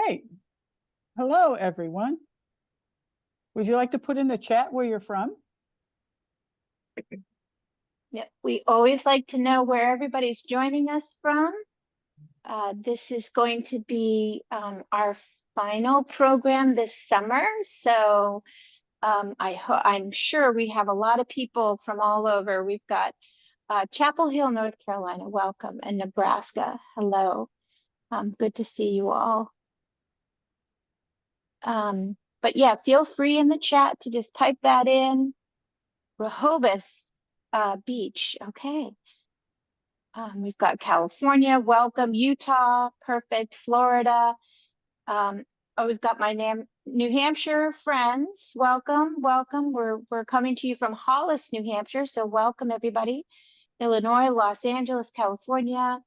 right. Hello, everyone. Would you like to put in the chat where you're from? Yep, we always like to know where everybody's joining us from. This is going to be our final program this summer, so I'm sure we have a lot of people from all over. We've got Chapel Hill, North Carolina, welcome, and Nebraska, hello. Good to see you all. But yeah, feel free in the chat to just type that in. Rehoboth Beach, okay. We've got California, welcome, Utah, perfect, Florida. Oh, we've got my New Hampshire friends, welcome, welcome. We're coming to you from Hollis, New Hampshire, so welcome everybody. Illinois, Los Angeles, California.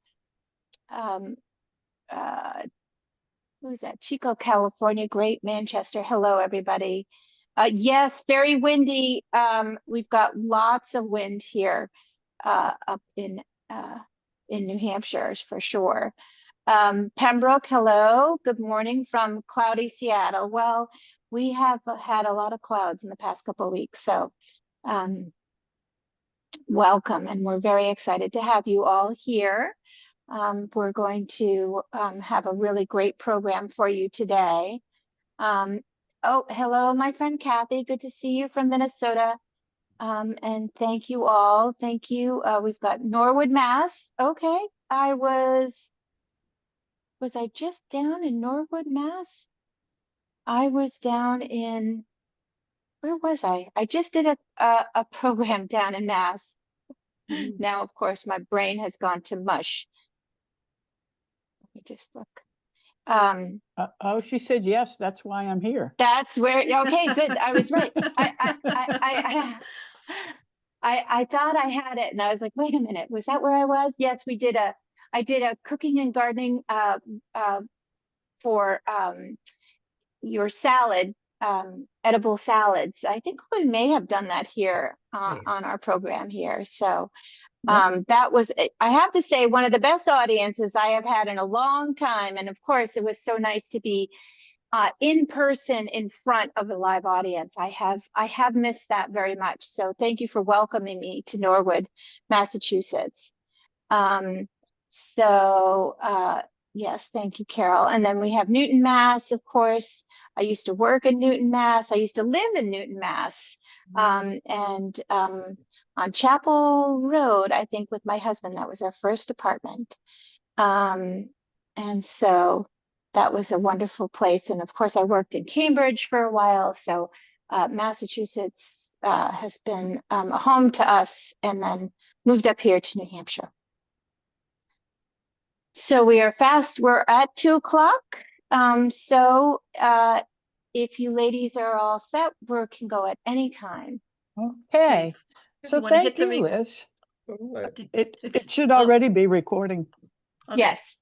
Who's that? Chico, California, great, Manchester. Hello, everybody. Yes, very windy. We've got lots of wind here up in New Hampshire for sure. Pembroke, hello. Good morning from cloudy Seattle. Well, we have had a lot of clouds in the past couple of weeks, so welcome, and we're very excited to have you all here. We're going to have a really great program for you today. Oh, hello, my friend Kathy. Good to see you from Minnesota. And thank you all. Thank you. We've got Norwood, Mass. Okay. Was I just down in Norwood, Mass? I was down in, where was I? I just did a program down in Mass. Now, of course, my brain has gone to mush. Let me just look. Oh, she said yes. That's why I'm here. That's where. Okay, good. I was right. I thought I had it, and I was like, wait a minute, was that where I was? Yes, I did a cooking and gardening for your salad, edible salads. I think we may have done that here Yes. on our program here. So that was, I have to say, one of the best audiences I have had in a long time. And of course, it was so nice to be in person in front of a live audience. I have missed that very much. So thank you for welcoming me to Norwood, Massachusetts. Yes, thank you, Carol. And then we have Newton, Mass, of course. I used to work in Newton, Mass. I used to live in Newton, Mass. And on Chapel Road, I think with my husband, that was our first apartment. And so that was a wonderful place. And of course, I worked in Cambridge for a while. So Massachusetts has been a home to us, and then moved up here to New Hampshire. So we're at 2 o'clock. If you ladies are all set, we can go at any time. Okay. So thank you, Liz. It should already be recording. Okay. Yes.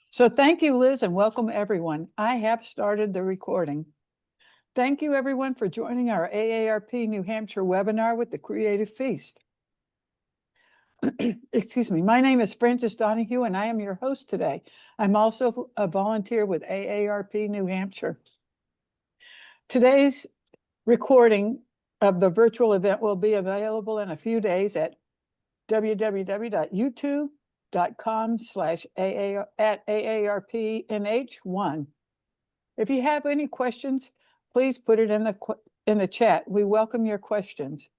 So thank you, Liz, and welcome everyone. I have started the recording. Thank you everyone for joining our AARP New Hampshire webinar with the Creative Feast. Excuse me, my name is Frances Donahue and I am your host today. I'm also a volunteer with AARP New Hampshire. Today's recording of the virtual event will be available in a few days at www.youtube.com/AARPNH1. If you have any questions, please put it in the chat. We welcome your questions.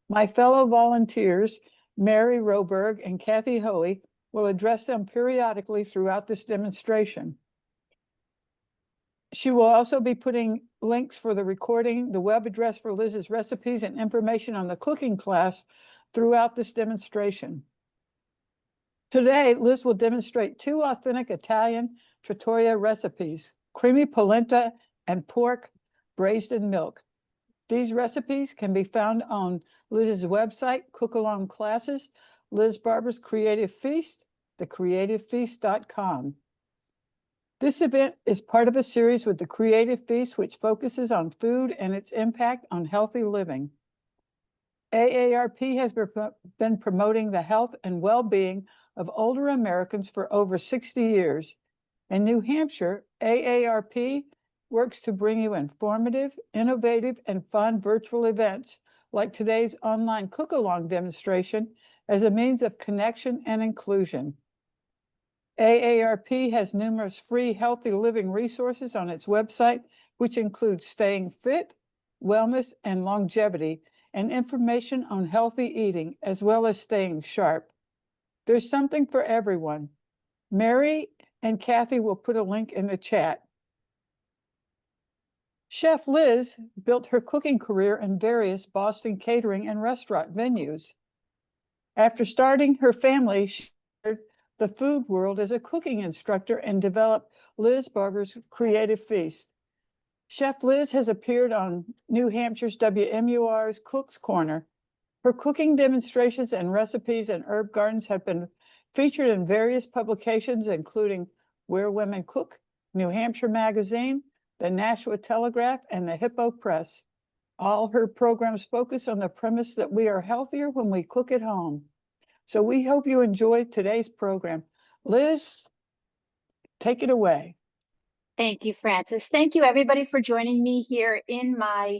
My fellow volunteers, Mary Roberg and Kathy Hoey, will address them periodically throughout this demonstration. She will also be putting links for the recording, the web address for Liz's recipes, and information on the cooking class throughout this demonstration. Today, Liz will demonstrate 2 authentic Italian trattoria recipes, creamy polenta and pork braised in milk. These recipes can be found on Liz's website, Cook Along Classes, Liz Barber's Creative Feast, thecreativefeast.com. This event is part of a series with the Creative Feast, which focuses on food and its impact on healthy living. AARP has been promoting the health and well-being of older Americans for over 60 years, In New Hampshire, AARP works to bring you informative, innovative, and fun virtual events like today's online cook-along demonstration as a means of connection and inclusion. AARP has numerous free healthy living resources on its website, which include staying fit, wellness, and longevity, and information on healthy eating, as well as staying sharp. There's something for everyone. Mary and Kathy will put a link in the chat. Chef Liz built her cooking career in various Boston catering and restaurant venues. After starting her family, she entered the food world as a cooking instructor and developed Liz Barber's Creative Feast. Chef Liz has appeared on New Hampshire's WMUR's Cook's Corner. Her cooking demonstrations and recipes and herb gardens have been featured in various publications, including Where Women Cook, New Hampshire Magazine, the Nashua Telegraph, and the Hippo Press. All her programs focus on the premise that we are healthier when we cook at home. So we hope you enjoy today's program. Liz, take it away. Thank you, Frances. Thank you, everybody, for joining me here in my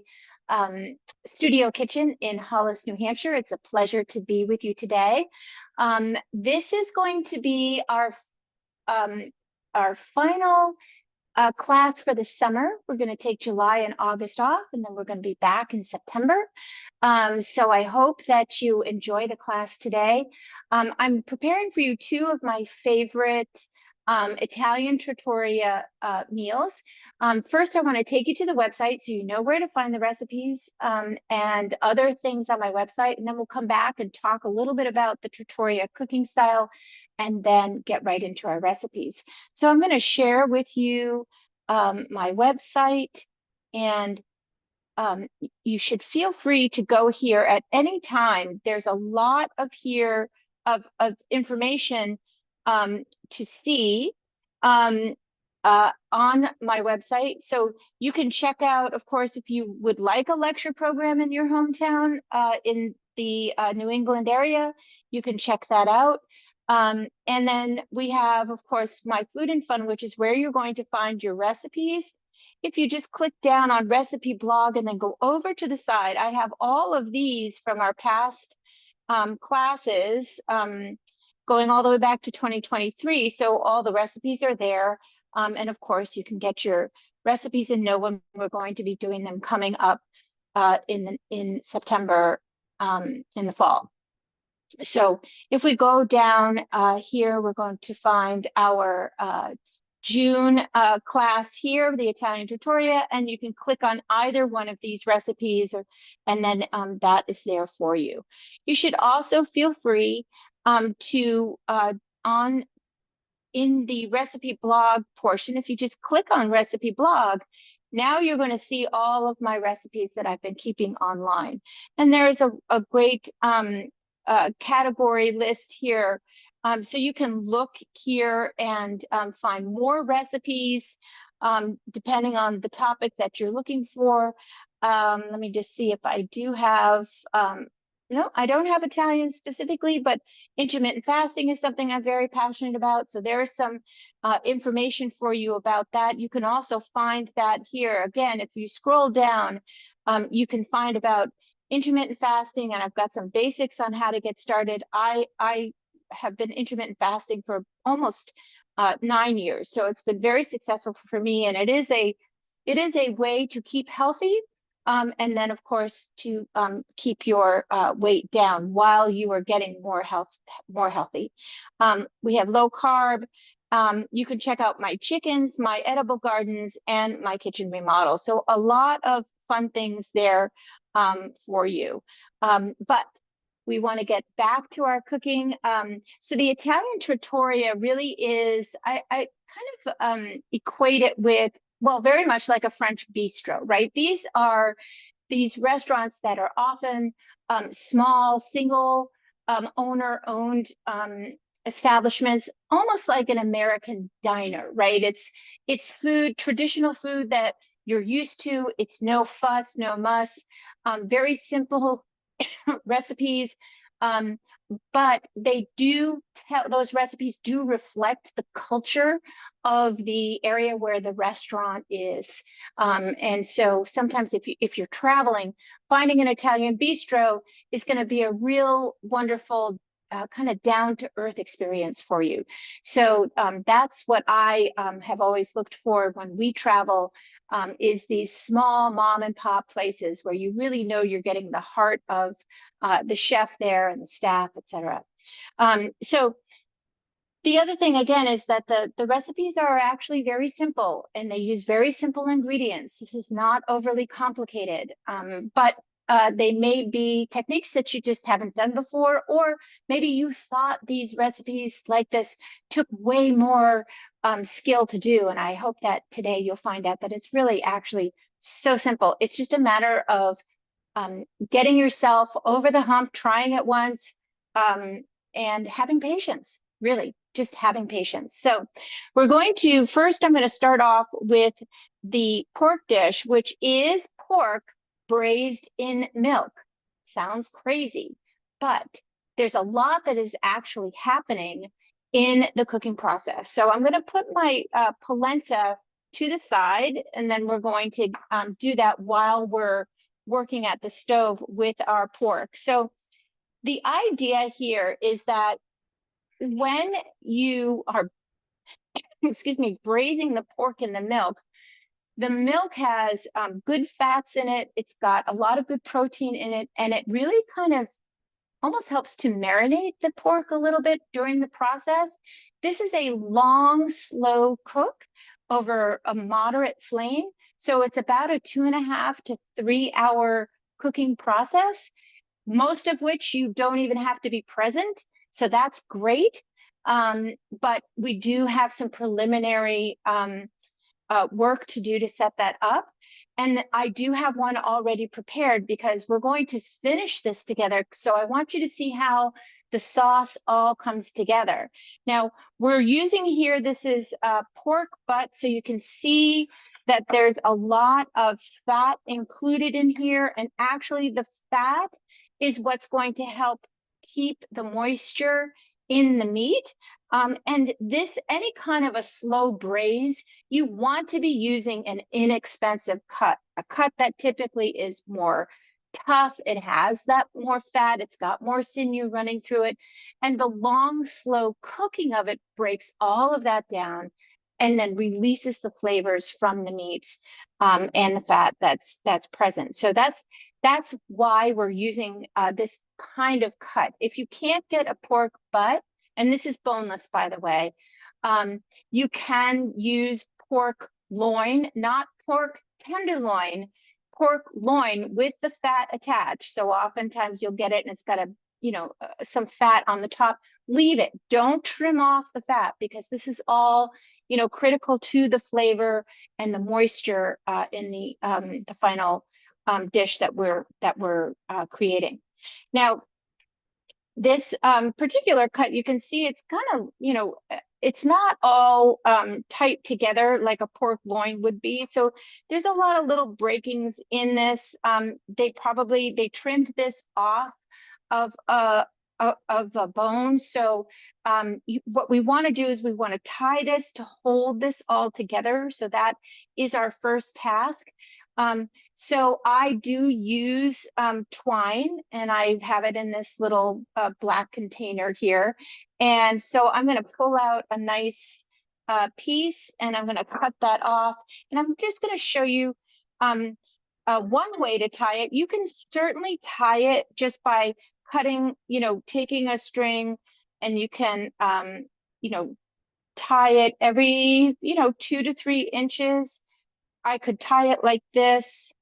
studio kitchen in Hollis, New Hampshire. It's a pleasure to be with you today. This is going to be our final class for the summer. We're going to take July and August off, and then we're going to be back in September. So I hope that you enjoy the class today. I'm preparing for you two of my favorite Italian trattoria meals. First, I want to take you to the website so you know where to find the recipes and other things on my website, and then we'll come back and talk a little bit about the trattoria cooking style and then get right into our recipes. So I'm going to share with you my website, and you should feel free to go here at any time. There's a lot of information to see on my website. So you can check out, of course, if you would like a lecture program in your hometown in the New England area, you can check that out. And then we have, of course, My Food and Fun, which is where you're going to find your recipes. If you just click down on recipe blog and then go over to the side, I have all of these from our past classes going all the way back to 2023. So all the recipes are there. And of course, you can get your recipes and know when we're going to be doing them coming up in September in the fall. So if we go down here, we're going to find our June class here, the Italian Trattoria, and you can click on either one of these recipes, and then that is there for you. You should also feel free to in the recipe blog portion, if you just click on recipe blog, now you're going to see all of my recipes that I've been keeping online. And there's a great category list here. So you can look here and find more recipes depending on the topic that you're looking for. Let me just see if I do have, no, I don't have Italian specifically, but intermittent fasting is something I'm very passionate about. So there is some information for you about that. You can also find that here. Again, if you scroll down, you can find about intermittent fasting, and I've got some basics on how to get started. I have been intermittent fasting for almost 9 years, so it's been very successful for me, and it is a way to keep healthy, and then of course to keep your weight down while you are getting more healthy. We have low carb. You can check out my chickens, my edible gardens, and my kitchen remodel. So a lot of fun things there for you. But we want to get back to our cooking. So the Italian trattoria really is, I kind of equate it with, well, very much like a French bistro, right? These are these restaurants that are often small, single owner-owned establishments, almost like an American diner, right? It's food, traditional food that you're used to. It's no fuss, no muss, very simple recipes. but they do tell, those recipes do reflect the culture of the area where the restaurant is. And so sometimes if you're traveling, finding an Italian bistro is going to be a real wonderful kind of down to earth experience for you. So that's what I have always looked for when we travel, is these small mom and pop places where you really know you're getting the heart of the chef there and the staff, etc. So the other thing again is that the recipes are actually very simple and they use very simple ingredients. This is not overly complicated, but they may be techniques that you just haven't done before, or maybe you thought these recipes like this took way more skill to do. And I hope that today you'll find out that it's really actually so simple. It's just a matter of getting yourself over the hump, trying it once, and having patience, really, just having patience. So we're going to, first, I'm going to start off with the pork dish, which is pork braised in milk. Sounds crazy, but there's a lot that is actually happening in the cooking process. So I'm going to put my polenta to the side, and then we're going to do that while we're working at the stove with our pork. So the idea here is that when you are, excuse me, braising the pork in the milk has good fats in it. It's got a lot of good protein in it, and it really kind of almost helps to marinate the pork a little bit during the process. This is a long, slow cook over a moderate flame. So it's about a 2.5 to 3 hour cooking process, most of which you don't even have to be present. So that's great. But we do have some preliminary work to do to set that up. And I do have one already prepared because we're going to finish this together. So I want you to see how the sauce all comes together. Now, we're using here, this is pork butt, so you can see that there's a lot of fat included in here. And actually the fat is what's going to help keep the moisture in the meat. And this, any kind of a slow braise, you want to be using an inexpensive cut, a cut that typically is more tough. It has that more fat. It's got more sinew running through it. And the long, slow cooking of it breaks all of that down and then releases the flavors from the meats and the fat that's present. So that's why we're using this kind of cut. If you can't get a pork butt, and this is boneless, by the way, you can use pork loin, not pork tenderloin, pork loin with the fat attached. So oftentimes you'll get it and it's got some fat on the top. Leave it. Don't trim off the fat because this is all, critical to the flavor and the moisture in the final dish that we're creating. Now, this particular cut, you can see it's kind of, it's not all tight together like a pork loin would be. So there's a lot of little breakings in this. They trimmed this off of a bone. So what we want to do is we want to tie this to hold this all together. So that is our first task. So I do use twine, and I have it in this little black container here. And so I'm going to pull out a nice piece, and I'm going to cut that off. And I'm just going to show you one way to tie it. You can certainly tie it just by cutting, taking a string, and you can, tie it every, 2 to 3 inches. I could tie it like this,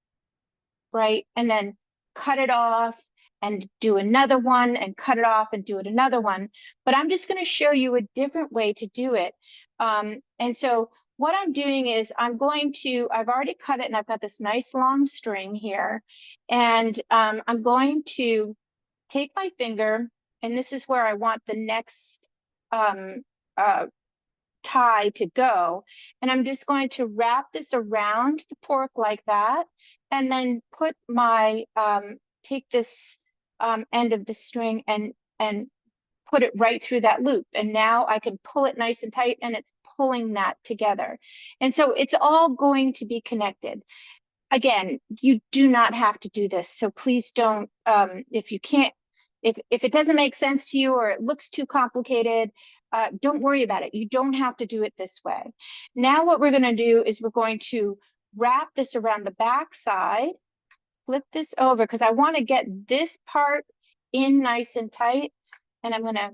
right? And then cut it off and do another one and cut it off and do it another one. But I'm just going to show you a different way to do it. And so what I'm doing is I've already cut it and I've got this nice long string here. And I'm going to take my finger, and this is where I want the next tie to go. And I'm just going to wrap this around the pork like that, and then put my, take this end of the string and put it right through that loop. And now I can pull it nice and tight, and it's pulling that together. And so it's all going to be connected. Again, you do not have to do this. So please don't, if you can't, if it doesn't make sense to you or it looks too complicated, don't worry about it. You don't have to do it this way. Now what we're going to do is we're going to wrap this around the back side, flip this over because I want to get this part in nice and tight. And I'm going to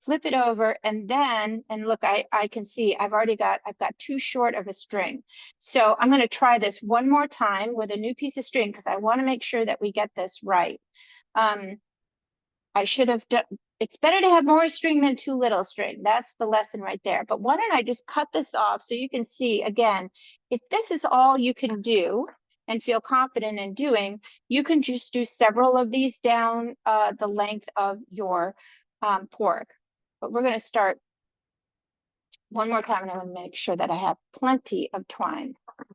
flip it over, and then, and look, I can see I've got too short of a string. So I'm going to try this one more time with a new piece of string because I want to make sure that we get this right. I should have done, it's better to have more string than too little string. That's the lesson right there. But why don't I just cut this off so you can see, again, if this is all you can do and feel confident in doing, you can just do several of these down the length of your pork. But we're going to start one more time, and I'm going to make sure that I have plenty of twine.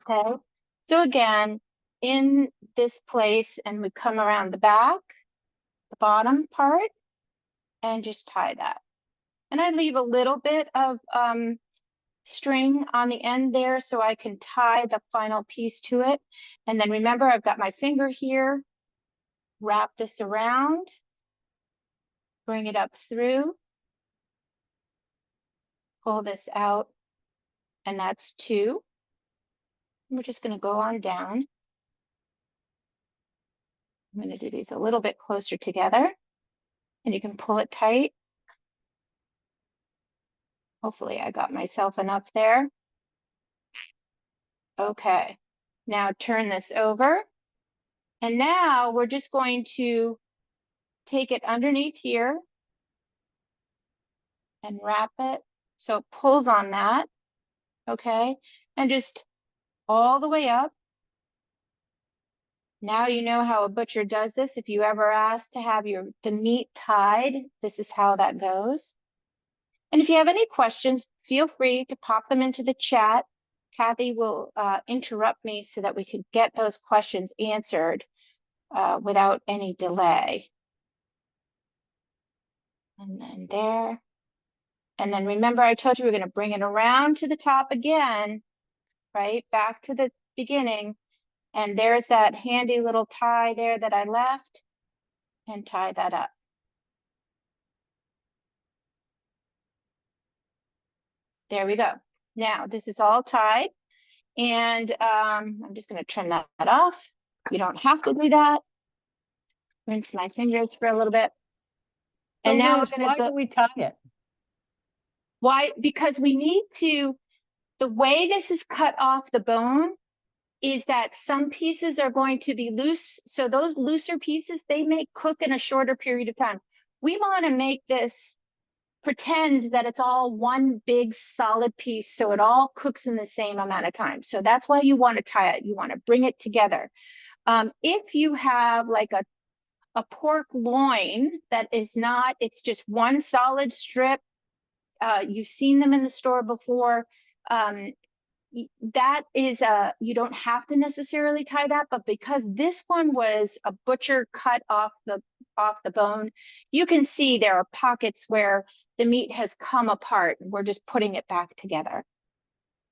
Okay. So again, in this place, and we come around the back, the bottom part, and just tie that. And I leave a little bit of string on the end there so I can tie the final piece to it. And then remember, I've got my finger here, wrap this around, bring it up through, pull this out, and that's 2. We're just going to go on down. I'm going to do these a little bit closer together, and you can pull it tight. Hopefully I got myself enough there. Okay, now turn this over. And now we're just going to take it underneath here and wrap it so it pulls on that. Okay, and just all the way up. Now you know how a butcher does this. If you ever ask to have the meat tied, this is how that goes. And if you have any questions, feel free to pop them into the chat. Kathy will interrupt me so that we could get those questions answered without any delay. And then there. And then remember, I told you we're going to bring it around to the top again, right? Back to the beginning. And there's that handy little tie there that I left, and tie that up. There we go. Now this is all tied. And I'm just going to trim that off. You don't have to do that. Rinse my fingers for a little bit. So And now Liz, we're going why do we tie it? Why? Because we need to, the way this is cut off the bone is that some pieces are going to be loose. So those looser pieces, they may cook in a shorter period of time. We want to make this pretend that it's all one big solid piece, so it all cooks in the same amount of time. So that's why you want to tie it. You want to bring it together. If you have like a pork loin that is not, it's just one solid strip, you've seen them in the store before, that is you don't have to necessarily tie that, but because this one was a butcher cut off the bone, you can see there are pockets where the meat has come apart, and we're just putting it back together.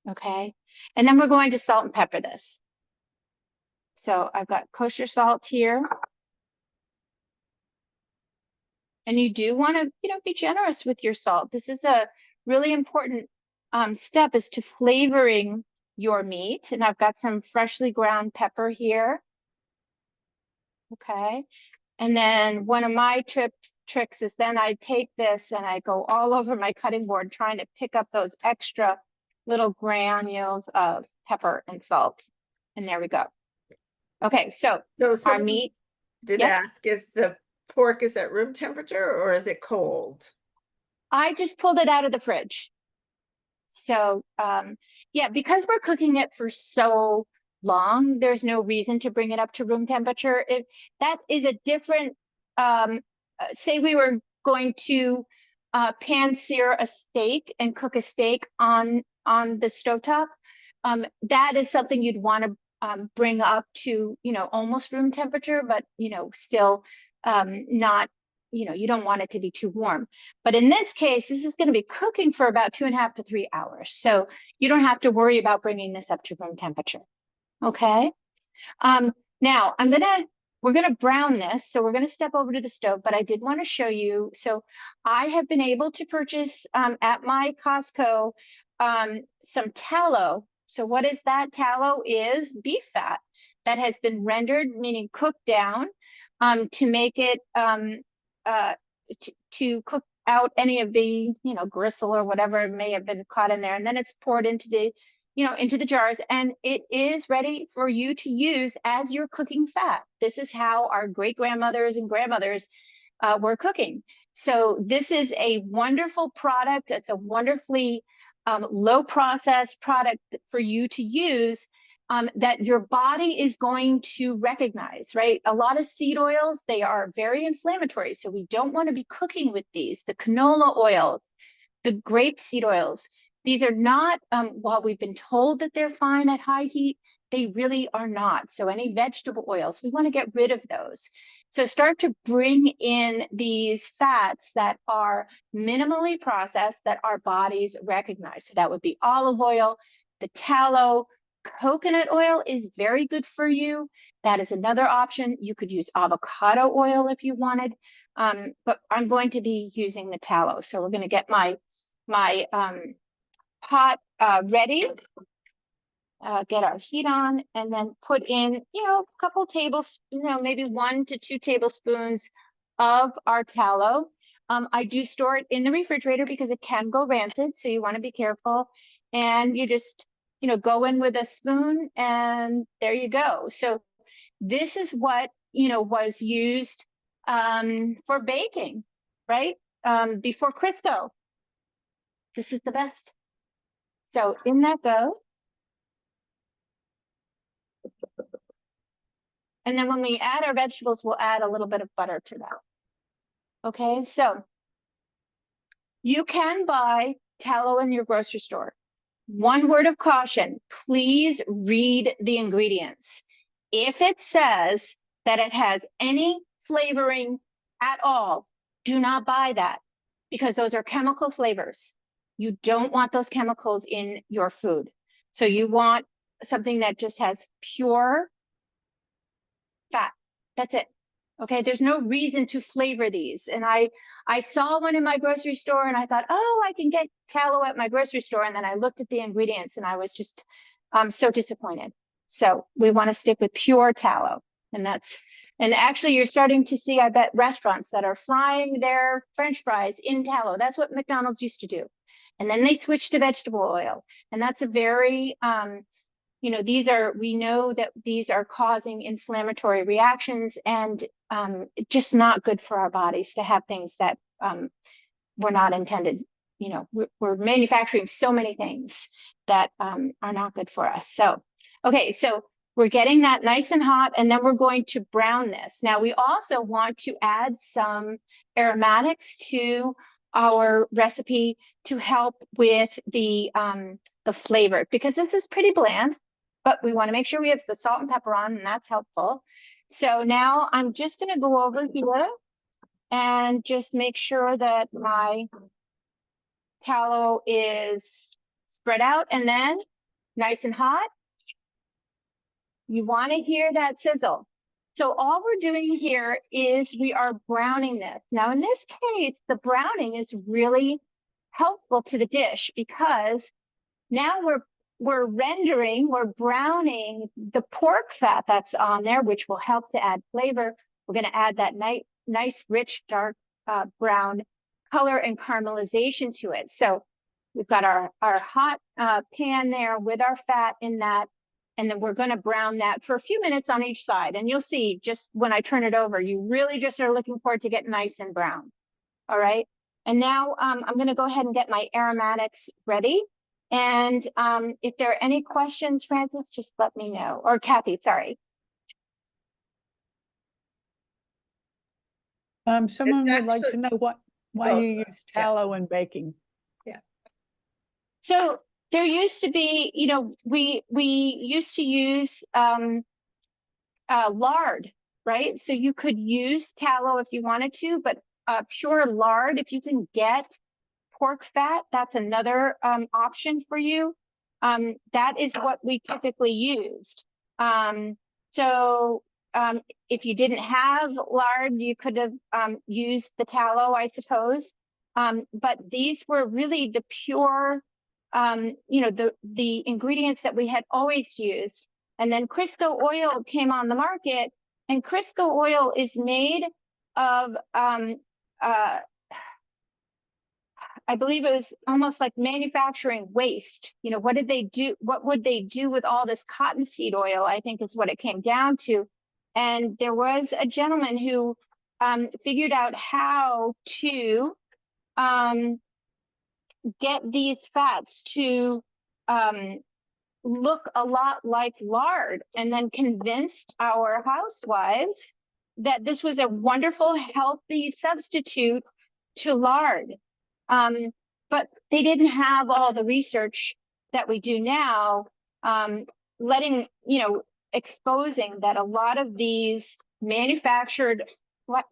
Okay, and then we're going to salt and pepper this. So I've got kosher salt here, and you do want to, be generous with your salt. This is a really important step, is to flavoring your meat. And I've got some freshly ground pepper here. Okay. And then one of my tricks is then I take this and I go all over my cutting board trying to pick up those extra little granules of pepper and salt. And there we go. Okay, so our someone meat. did Yep. ask if the pork is at room temperature or is it cold? I just pulled it out of the fridge. So yeah, because we're cooking it for so long, there's no reason to bring it up to room temperature. If that is a different, say we were going to pan sear a steak and cook a steak on the stovetop, that is something you'd want to bring up to, almost room temperature, but still not you don't want it to be too warm. But in this case, this is going to be cooking for about 2.5 to 3 hours. So you don't have to worry about bringing this up to room temperature. Okay. Now we're gonna brown this. So we're gonna step over to the stove, but I did want to show you. So I have been able to purchase at my Costco some tallow. So what is that? Tallow is beef fat that has been rendered, meaning cooked down, to make it to cook out any of the gristle or whatever may have been caught in there, and then it's poured into the into the jars, and it is ready for you to use as your cooking fat. This is how our great grandmothers and grandmothers were cooking. So this is a wonderful product. It's a wonderfully low process product for you to use that your body is going to recognize, right? A lot of seed oils, they are very inflammatory. So we don't want to be cooking with these. The canola oils, the grapeseed oils, these are not, while we've been told that they're fine at high heat, they really are not. So any vegetable oils, we want to get rid of those. So start to bring in these fats that are minimally processed that our bodies recognize. So that would be olive oil, the tallow, coconut oil is very good for you. That is another option. You could use avocado oil if you wanted, but I'm going to be using the tallow. So we're going to get my pot ready, get our heat on, and then put in, a couple tablespoons, maybe 1 to 2 tablespoons of our tallow. I do store it in the refrigerator because it can go rancid, so you want to be careful. And you just, go in with a spoon, and there you go. So this is what, was used for baking, right? Before Crisco. This is the best. So in that goes. And then when we add our vegetables, we'll add a little bit of butter to that. Okay, so you can buy tallow in your grocery store. One word of caution, please read the ingredients. If it says that it has any flavoring at all, do not buy that because those are chemical flavors. You don't want those chemicals in your food. So you want something that just has pure fat. That's it. Okay, there's no reason to flavor these. And I saw one in my grocery store and I thought, oh, I can get tallow at my grocery store. And then I looked at the ingredients and I was just so disappointed. So we want to stick with pure tallow. And actually you're starting to see, I bet, restaurants that are frying their French fries in tallow. That's what McDonald's used to do. And then they switched to vegetable oil. And that's a very, we know that these are causing inflammatory reactions and just not good for our bodies to have things that were not intended. We're manufacturing so many things that are not good for us. So, okay, so we're getting that nice and hot, and then we're going to brown this. Now, we also want to add some aromatics to our recipe to help with the flavor, because this is pretty bland, but we want to make sure we have the salt and pepper on, and that's helpful. So now I'm just going to go over here and just make sure that my tallow is spread out and then nice and hot. You want to hear that sizzle. So all we're doing here is we are browning this. Now, in this case, the browning is really helpful to the dish because now we're browning the pork fat that's on there, which will help to add flavor. We're going to add that nice, rich, dark brown color and caramelization to it. So we've got our hot pan there with our fat in that. And then we're going to brown that for a few minutes on each side. And you'll see just when I turn it over, you really just are looking for it to get nice and brown. All right. And now I'm going to go ahead and get my aromatics ready. And if there are any questions, Francis, just let me know. Or Kathy, sorry. Someone would like to know why both you of us, use yeah. tallow in baking. So there used to be, we used to use lard, right? So you could use tallow if you wanted to, but pure lard. If you can get pork fat, that's another option for you. That is what we typically used. So if you didn't have lard, you could have used the tallow, I suppose. But these were really the pure, the ingredients that we had always used. And then Crisco oil came on the market, and Crisco oil is made of I believe it was almost like manufacturing waste. You know, what did they do? What would they do with all this cottonseed oil? I think is what it came down to. And there was a gentleman who figured out how to get these fats to look a lot like lard, and then convinced our housewives that this was a wonderful, healthy substitute to lard. But they didn't have all the research that we do now, exposing that a lot of these manufactured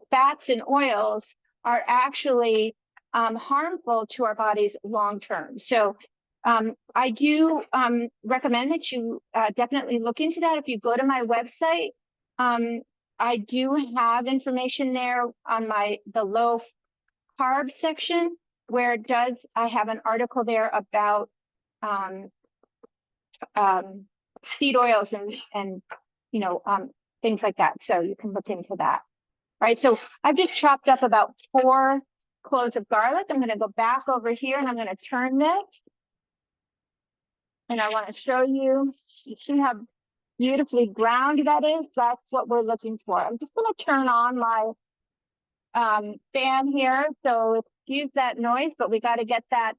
fats and oils are actually harmful to our bodies long term. So I do recommend that you definitely look into that. If you go to my website, I do have information there on the low carb section, where I have an article there about seed oils and things like that. So you can look into that. All right, so I've just chopped up about 4 cloves of garlic. I'm going to go back over here and I'm going to turn this. And I want to show you see how beautifully ground that is. That's what we're looking for. I'm just going to turn on my fan here. So excuse that noise, but we got to get that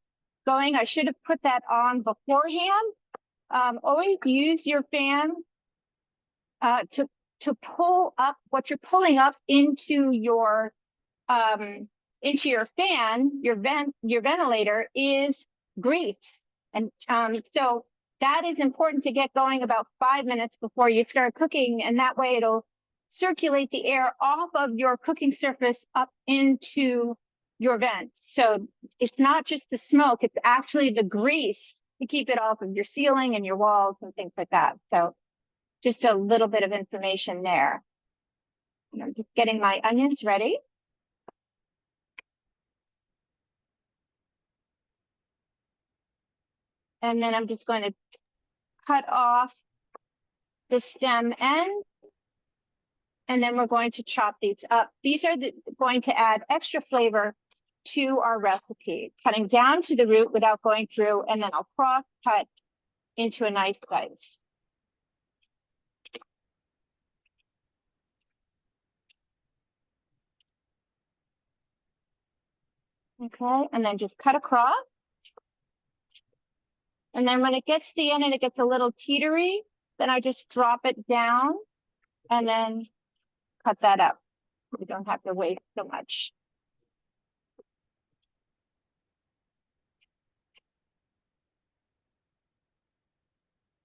going. I should have put that on beforehand. Always use your fan to pull up what you're pulling up into your fan, your ventilator is grease. And so that is important to get going about 5 minutes before you start cooking, and that way it'll circulate the air off of your cooking surface up into your vents. So it's not just the smoke, it's actually the grease to keep it off of your ceiling and your walls and things like that. So just a little bit of information there. And I'm just getting my onions ready. And then I'm just going to cut off the stem end. And then we're going to chop these up. These are going to add extra flavor to our recipe, cutting down to the root without going through, and then I'll cross cut into a nice slice. Okay, and then just cut across. And then when it gets to the end and it gets a little teetery, then I just drop it down and then cut that up. We don't have to waste so much.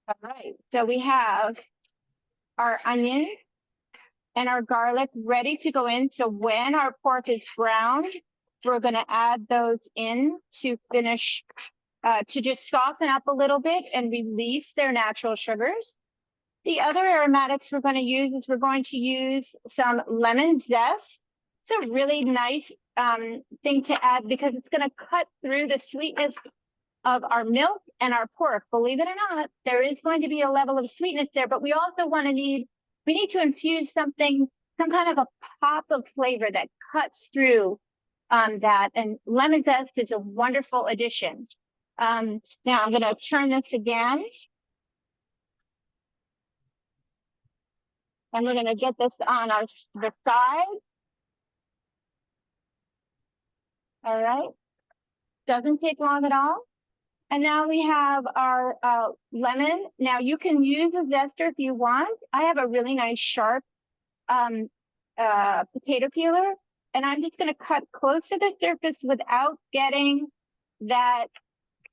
All right, so we have our onions and our garlic ready to go in. So when our pork is browned, we're going to add those in to finish, to just soften up a little bit and release their natural sugars. The other aromatics we're going to use is we're going to use some lemon zest. It's a really nice thing to add because it's going to cut through the sweetness of our milk and our pork. Believe it or not, there is going to be a level of sweetness there, but we also we need to infuse some kind of a pop of flavor that cuts through that. And lemon zest is a wonderful addition. Now I'm going to turn this again. And we're going to get this on the side. All right. Doesn't take long at all. And now we have our lemon. Now you can use a zester if you want. I have a really nice sharp potato peeler, and I'm just going to cut close to the surface without getting that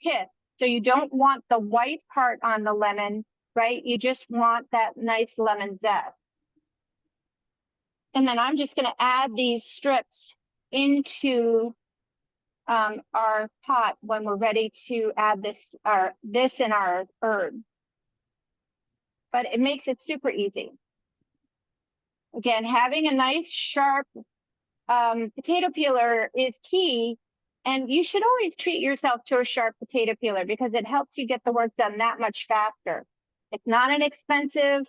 pith. So you don't want the white part on the lemon, right? You just want that nice lemon zest. And then I'm just going to add these strips into our pot when we're ready to add this in our herb. But it makes it super easy. Again, having a nice sharp potato peeler is key, and you should always treat yourself to a sharp potato peeler because it helps you get the work done that much faster. It's not an expensive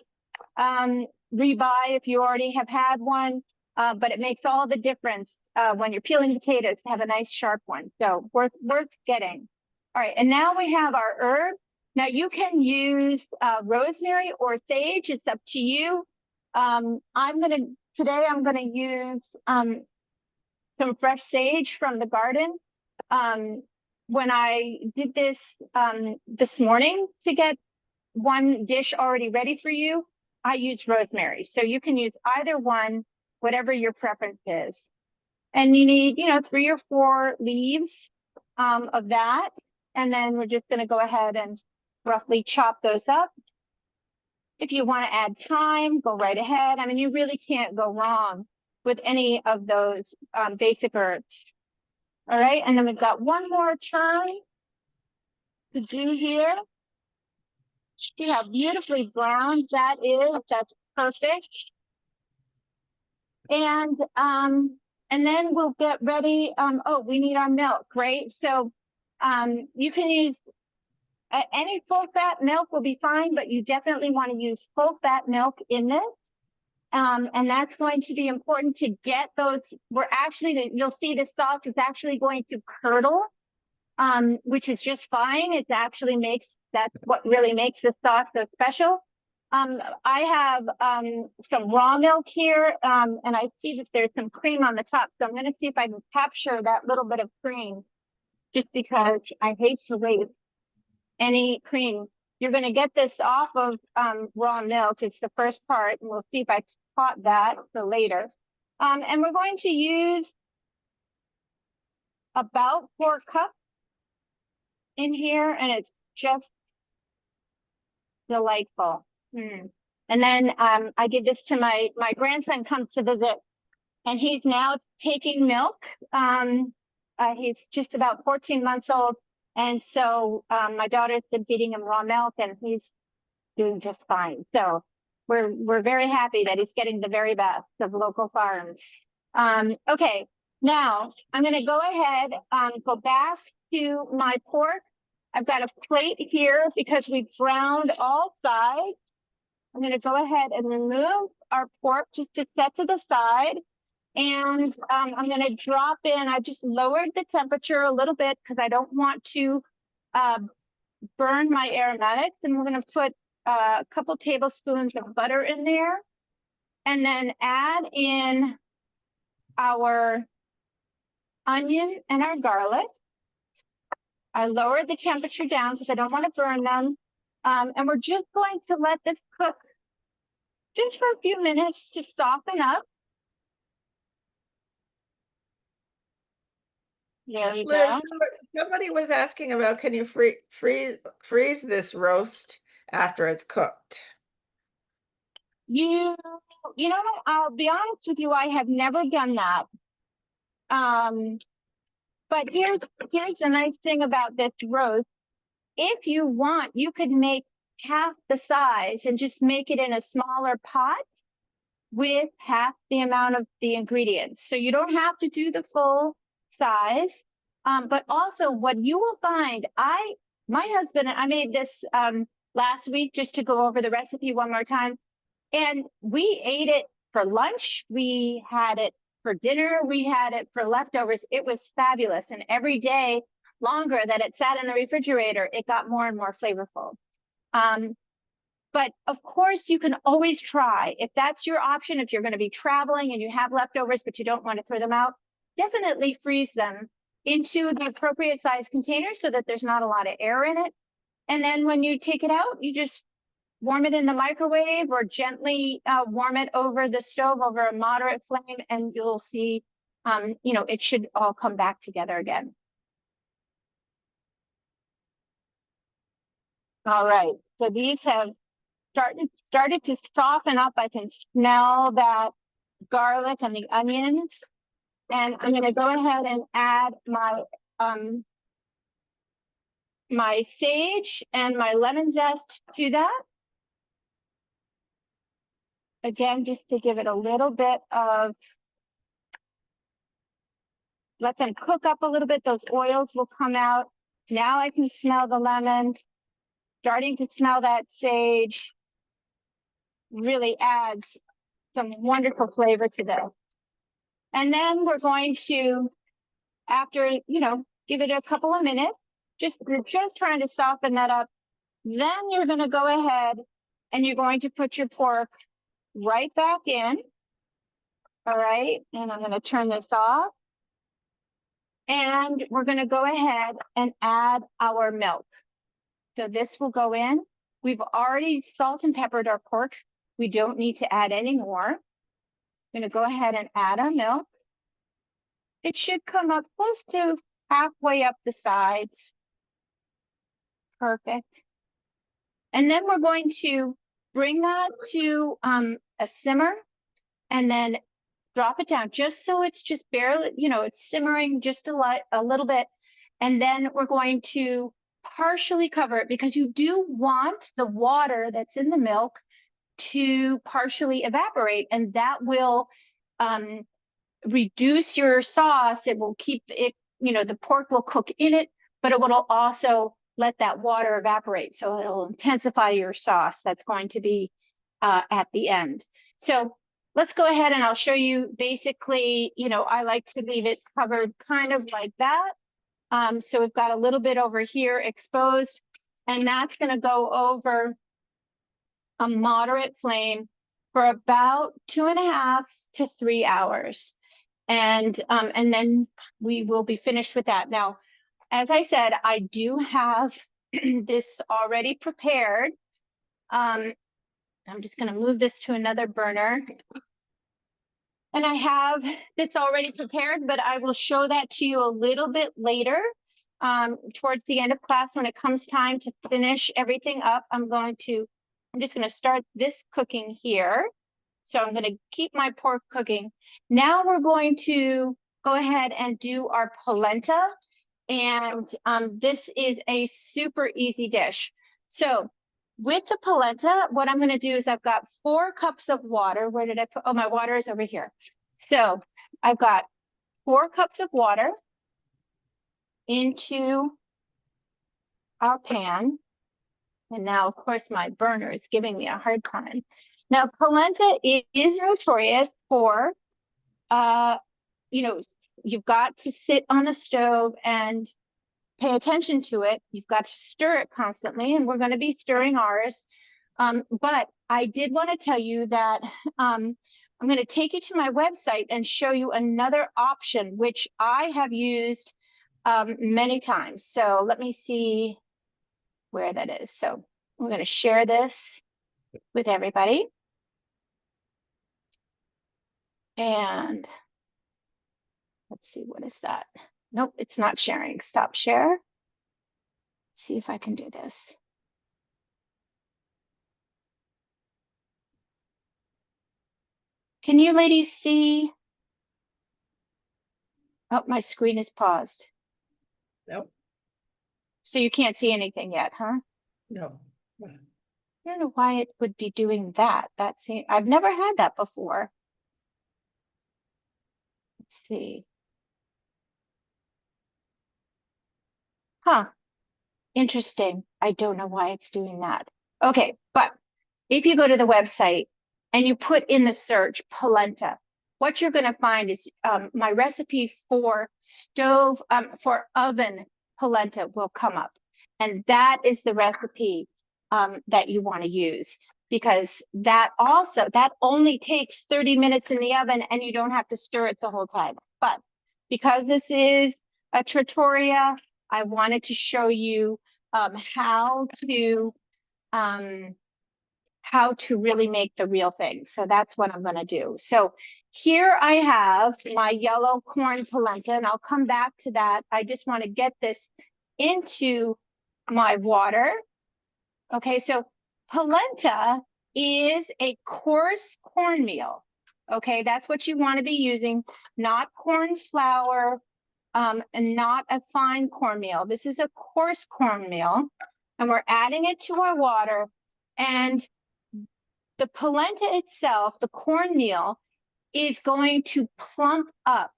rebuy if you already have had one, but it makes all the difference when you're peeling potatoes to have a nice sharp one. So worth getting. All right, and now we have our herb. Now you can use rosemary or sage. It's up to you. Today I'm gonna use some fresh sage from the garden. When I did this this morning to get one dish already ready for you, I used rosemary. So you can use either one, whatever your preference is. And you need, 3 or 4 leaves of that. And then we're just gonna go ahead and roughly chop those up. If you want to add thyme, go right ahead. I mean, you really can't go wrong with any of those basic herbs. All right, and then we've got one more turn to do here. See how beautifully brown that is. That's perfect. And then we'll get ready. Oh, we need our milk, right? So you can use any full fat milk will be fine, but you definitely want to use full fat milk in this. And that's going to be important to get those. You'll see the sauce is actually going to curdle, which is just fine. That's what really makes the sauce so special. I have some raw milk here, and I see that there's some cream on the top. So I'm going to see if I can capture that little bit of cream, just because I hate to waste any cream. You're going to get this off of raw milk. It's the first part, and we'll see if I caught that for later. And we're going to use about 4 cups in here, and it's just delightful. And then I give this to my grandson comes to visit, and he's now taking milk. He's just about 14 months old. And so my daughter's been feeding him raw milk, and he's doing just fine. So we're very happy that he's getting the very best of local farms. Okay, now I'm going to go ahead go back to my pork. I've got a plate here because we've browned all sides. I'm going to go ahead and remove our pork just to set to the side. And I'm going to drop in, I just lowered the temperature a little bit because I don't want to burn my aromatics. And we're going to put a couple tablespoons of butter in there. And then add in our onion and our garlic. I lowered the temperature down because I don't want to burn them. And we're just going to let this cook just for a few minutes to soften up. There you Liz, go. somebody was asking about, can you freeze this roast after it's cooked? You know what? I'll be honest with you, I have never done that. But here's the nice thing about this roast. If you want, you could make half the size and just make it in a smaller pot with half the amount of the ingredients. So you don't have to do the full size. But also what you will find, my husband, I made this last week just to go over the recipe one more time. And we ate it for lunch. We had it for dinner. We had it for leftovers. It was fabulous. And every day longer that it sat in the refrigerator, it got more and more flavorful. But of course, you can always try. If that's your option, if you're going to be traveling and you have leftovers, but you don't want to throw them out, definitely freeze them into the appropriate size container so that there's not a lot of air in it. And then when you take it out, you just warm it in the microwave or gently warm it over the stove over a moderate flame, and you'll see, it should all come back together again. All right, so these have started to soften up. I can smell that garlic and the onions. And I'm gonna go ahead and add my sage and my lemon zest to that. Again, just to give it a little bit of, let them cook up a little bit. Those oils will come out. Now I can smell the lemon, starting to smell that sage. Really adds some wonderful flavor to this. And then we're going to, after, give it a couple of minutes, we're just trying to soften that up. Then you're going to go ahead and you're going to put your pork right back in. All right. And I'm going to turn this off. And we're going to go ahead and add our milk. So this will go in. We've already salt and peppered our pork. We don't need to add any more. I'm going to go ahead and add our milk. It should come up close to halfway up the sides. Perfect. And then we're going to bring that to a simmer and then drop it down just so it's just barely, it's simmering just a little bit. And then we're going to partially cover it because you do want the water that's in the milk to partially evaporate, and that will reduce your sauce. It will keep it, the pork will cook in it, but it will also let that water evaporate. So it'll intensify your sauce that's going to be at the end. So let's go ahead and I'll show you basically, I like to leave it covered kind of like that. So we've got a little bit over here exposed, and that's going to go over a moderate flame for about 2.5 to 3 hours. And then we will be finished with that. Now, as I said, I do have this already prepared. I'm just going to move this to another burner. And I have this already prepared, but I will show that to you a little bit later, towards the end of class. When it comes time to finish everything up, I'm just going to start this cooking here. So I'm going to keep my pork cooking. Now we're going to go ahead and do our polenta. And this is a super easy dish. So with the polenta, what I'm going to do is I've got 4 cups of water. Where did I put? Oh, my water is over here. So I've got 4 cups of water into our pan. And now, of course, my burner is giving me a hard time. Now, polenta is notorious for, you've got to sit on the stove and pay attention to it. You've got to stir it constantly, and we're going to be stirring ours. But I did want to tell you that I'm going to take you to my website and show you another option, which I have used many times. So let me see where that is. So I'm going to share this with everybody. And let's see, what is that? Nope, it's not sharing. Stop share. Let's see if I can do this. Can you ladies see? Oh, my screen is paused. Nope. So you can't see anything yet, huh? No. I don't know why it would be doing that. I've never had that before. Let's see. Huh. Interesting. I don't know why it's doing that. Okay, but if you go to the website and you put in the search polenta, what you're going to find is my recipe for for oven polenta will come up. And that is the recipe that you want to use, because that only takes 30 minutes in the oven and you don't have to stir it the whole time. But because this is a trattoria, I wanted to show you how to really make the real thing. So that's what I'm going to do. So here I have my yellow corn polenta, and I'll come back to that. I just want to get this into my water. Okay, so polenta is a coarse cornmeal. Okay, that's what you want to be using, not corn flour, and not a fine cornmeal. This is a coarse cornmeal, and we're adding it to our water. And the polenta itself, the cornmeal, is going to plump up,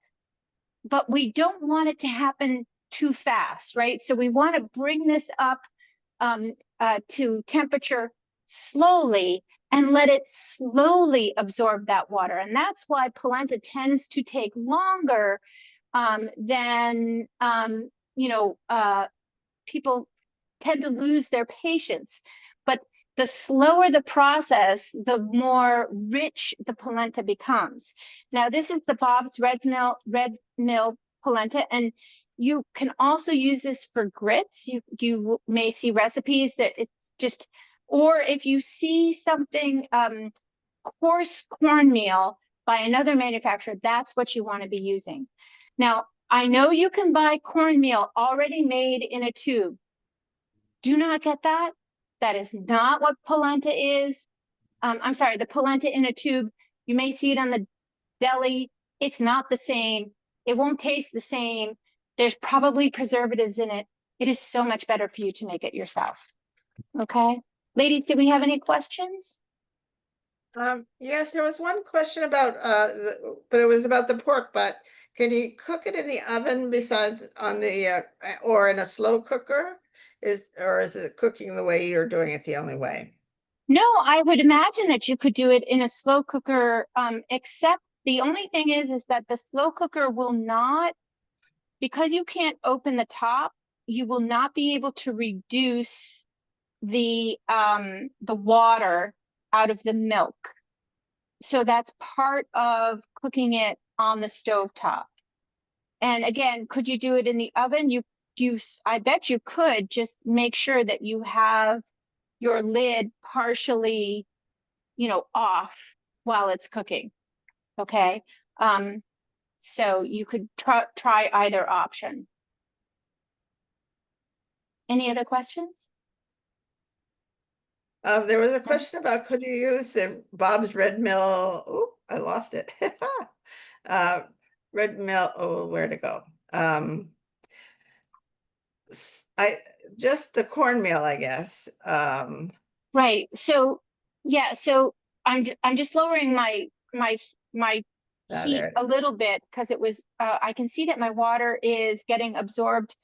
but we don't want it to happen too fast, right? So we want to bring this up to temperature slowly and let it slowly absorb that water. And that's why polenta tends to take longer than, people tend to lose their patience. But the slower the process, the more rich the polenta becomes. Now, this is the Bob's Red Mill polenta, and you can also use this for grits. You may see recipes that it's just, or if you see something coarse cornmeal by another manufacturer, that's what you want to be using. Now, I know you can buy cornmeal already made in a tube. Do not get that. That is not what polenta is. I'm sorry, the polenta in a tube, you may see it on the deli. It's not the same. It won't taste the same. There's probably preservatives in it. It is so much better for you to make it yourself. Okay. Ladies, do we have any questions? Yes, there was one question about, but it was about the pork butt. Can you cook it in the oven besides on the, or in a slow cooker? Or is it cooking the way you're doing it the only way? No, I would imagine that you could do it in a slow cooker, except the only thing is that the slow cooker will not, because you can't open the top, you will not be able to reduce the water out of the milk. So that's part of cooking it on the stove top. And again, could you do it in the oven? I bet you could. Just make sure that you have your lid partially, off while it's cooking. Okay. So you could try either option. Any other questions? There was a question about, could you use the Bob's Red Mill? Oh, I lost it. Red Mill, oh, where'd it go? Just the cornmeal, I guess. Right. So yeah, so I'm just lowering my heat There it a is. little bit because it was I can see that my water is getting absorbed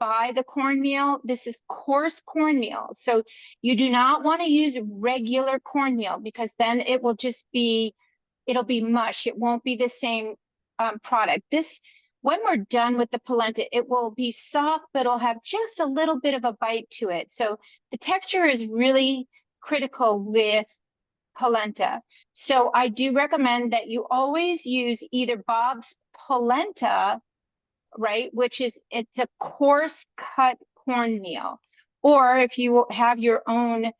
by the cornmeal. This is coarse cornmeal. So you do not want to use regular cornmeal because then it will just be, it'll be mush. It won't be the same product. When we're done with the polenta, it will be soft, but it'll have just a little bit of a bite to it. So the texture is really critical with polenta. So I do recommend that you always use either Bob's polenta, right, which is, it's a coarse cut cornmeal, or if you have your own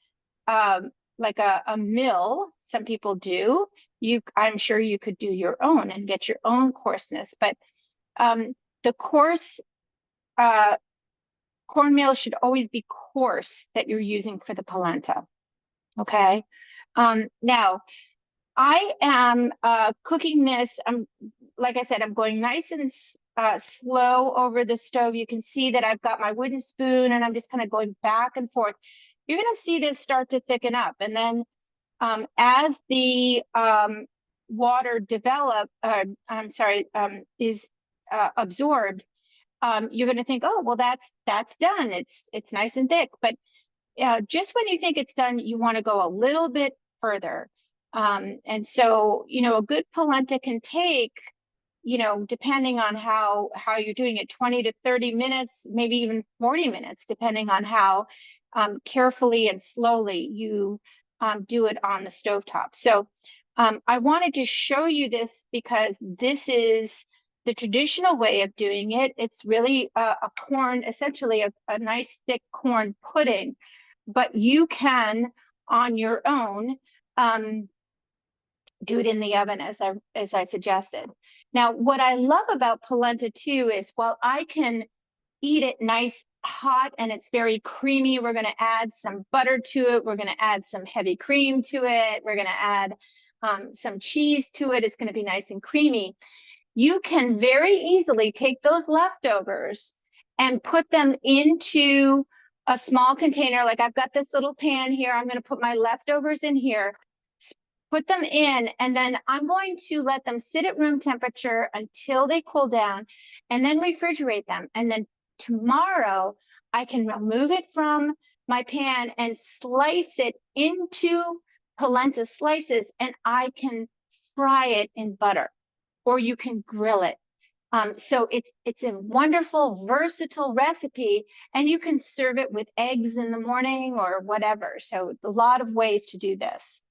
like a mill, some people do, I'm sure you could do your own and get your own coarseness, but the coarse cornmeal should always be coarse that you're using for the polenta. Okay. Now I am cooking this. Like I said, I'm going nice and slow over the stove. You can see that I've got my wooden spoon and I'm just kind of going back and forth. You're going to see this start to thicken up. And then as the water is absorbed, you're going to think, oh, well, that's done. It's nice and thick. But just when you think it's done, you want to go a little bit further. And so, a good polenta can take, depending on how you're doing it, 20 to 30 minutes, maybe even 40 minutes, depending on how carefully and slowly you do it on the stovetop. So I wanted to show you this because this is the traditional way of doing it. It's really a corn, essentially a nice thick corn pudding, but you can on your own do it in the oven as I suggested. Now, what I love about polenta too is while I can eat it nice hot and it's very creamy, we're going to add some butter to it. We're going to add some heavy cream to it. We're going to add some cheese to it. It's going to be nice and creamy. You can very easily take those leftovers and put them into a small container. Like I've got this little pan here. I'm going to put my leftovers in here, put them in, and then I'm going to let them sit at room temperature until they cool down, and then refrigerate them. And then tomorrow I can remove it from my pan and slice it into polenta slices, and I can fry it in butter, or you can grill it. So it's a wonderful, versatile recipe, and you can serve it with eggs in the morning or whatever. So a lot of ways to do this.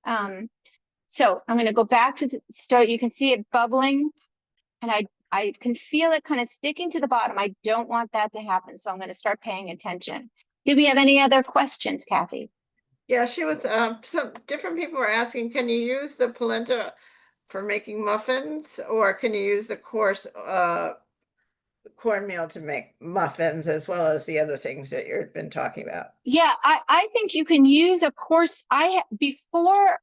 So I'm going to go back to the stove. You can see it bubbling, and I can feel it kind of sticking to the bottom. I don't want that to happen, so I'm going to start paying attention. Do we have any other questions, Kathy? Yeah, she was, some different people were asking, can you use the polenta for making muffins, or can you use the coarse cornmeal to make muffins as well as the other things that you've been talking about? Yeah, I think you can use a coarse. Before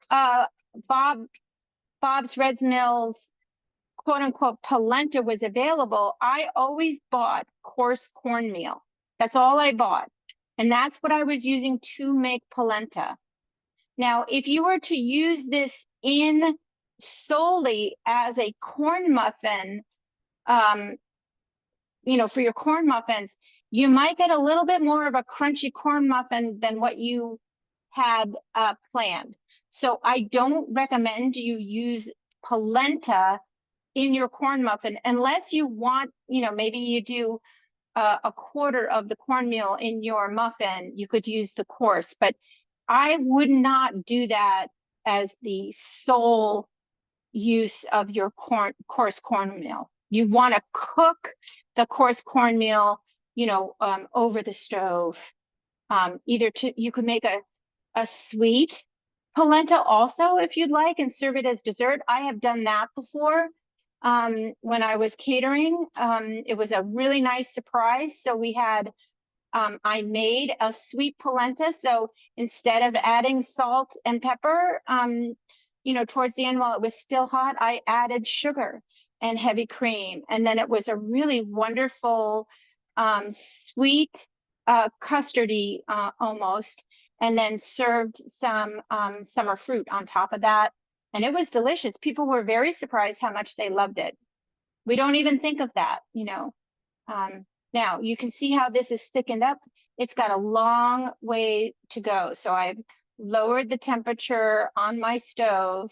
Bob's Red Mills quote unquote polenta was available, I always bought coarse cornmeal. That's all I bought. And that's what I was using to make polenta. Now, if you were to use this in solely as a corn muffin, you know, for your corn muffins, you might get a little bit more of a crunchy corn muffin than what you had planned. So I don't recommend you use polenta in your corn muffin unless you want, you know, maybe you do a quarter of the cornmeal in your muffin. You could use the coarse, but I would not do that as the sole use of your coarse cornmeal. You want to cook the coarse cornmeal, you know, over the stove. You could make a sweet polenta also if you'd like, and serve it as dessert. I have done that before when I was catering. It was a really nice surprise. So we had I made a sweet polenta. So instead of adding salt and pepper, you know, towards the end while it was still hot, I added sugar and heavy cream. And then it was a really wonderful, sweet, custardy almost, and then served some summer fruit on top of that. And it was delicious. People were very surprised how much they loved it. We don't even think of that, you know. Now you can see how this is thickened up. It's got a long way to go. So I've lowered the temperature on my stove,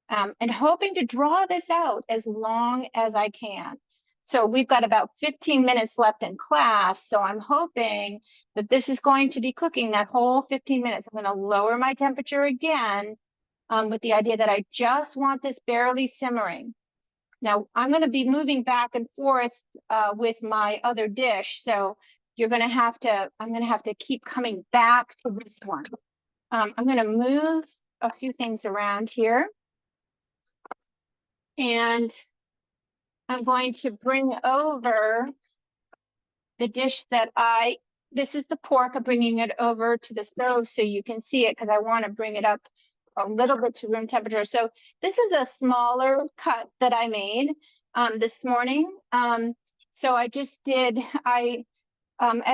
and hoping to draw this out as long as I can. So we've got about 15 minutes left in class. So I'm hoping that this is going to be cooking that whole 15 minutes. I'm going to lower my temperature again, with the idea that I just want this barely simmering. Now I'm going to be moving back and forth with my other dish. So I'm going to have to keep coming back to this one. I'm going to move a few things around here. And I'm going to bring over the dish that this is the pork. I'm bringing it over to the stove so you can see it, because I want to bring it up a little bit to room temperature. So this is a smaller cut that I made this morning. So I just did, as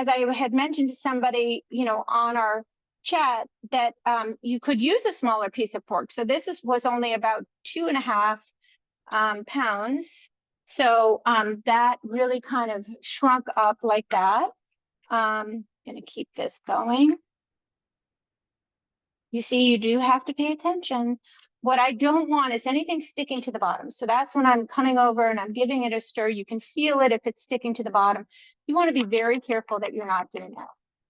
I had mentioned to somebody, you know, on our chat, that you could use a smaller piece of pork. So this was only about 2.5 pounds. So that really kind of shrunk up like that. I'm going to keep this going. You see, you do have to pay attention. What I don't want is anything sticking to the bottom. So that's when I'm coming over and I'm giving it a stir. You can feel it if it's sticking to the bottom. You want to be very careful that you're not doing that.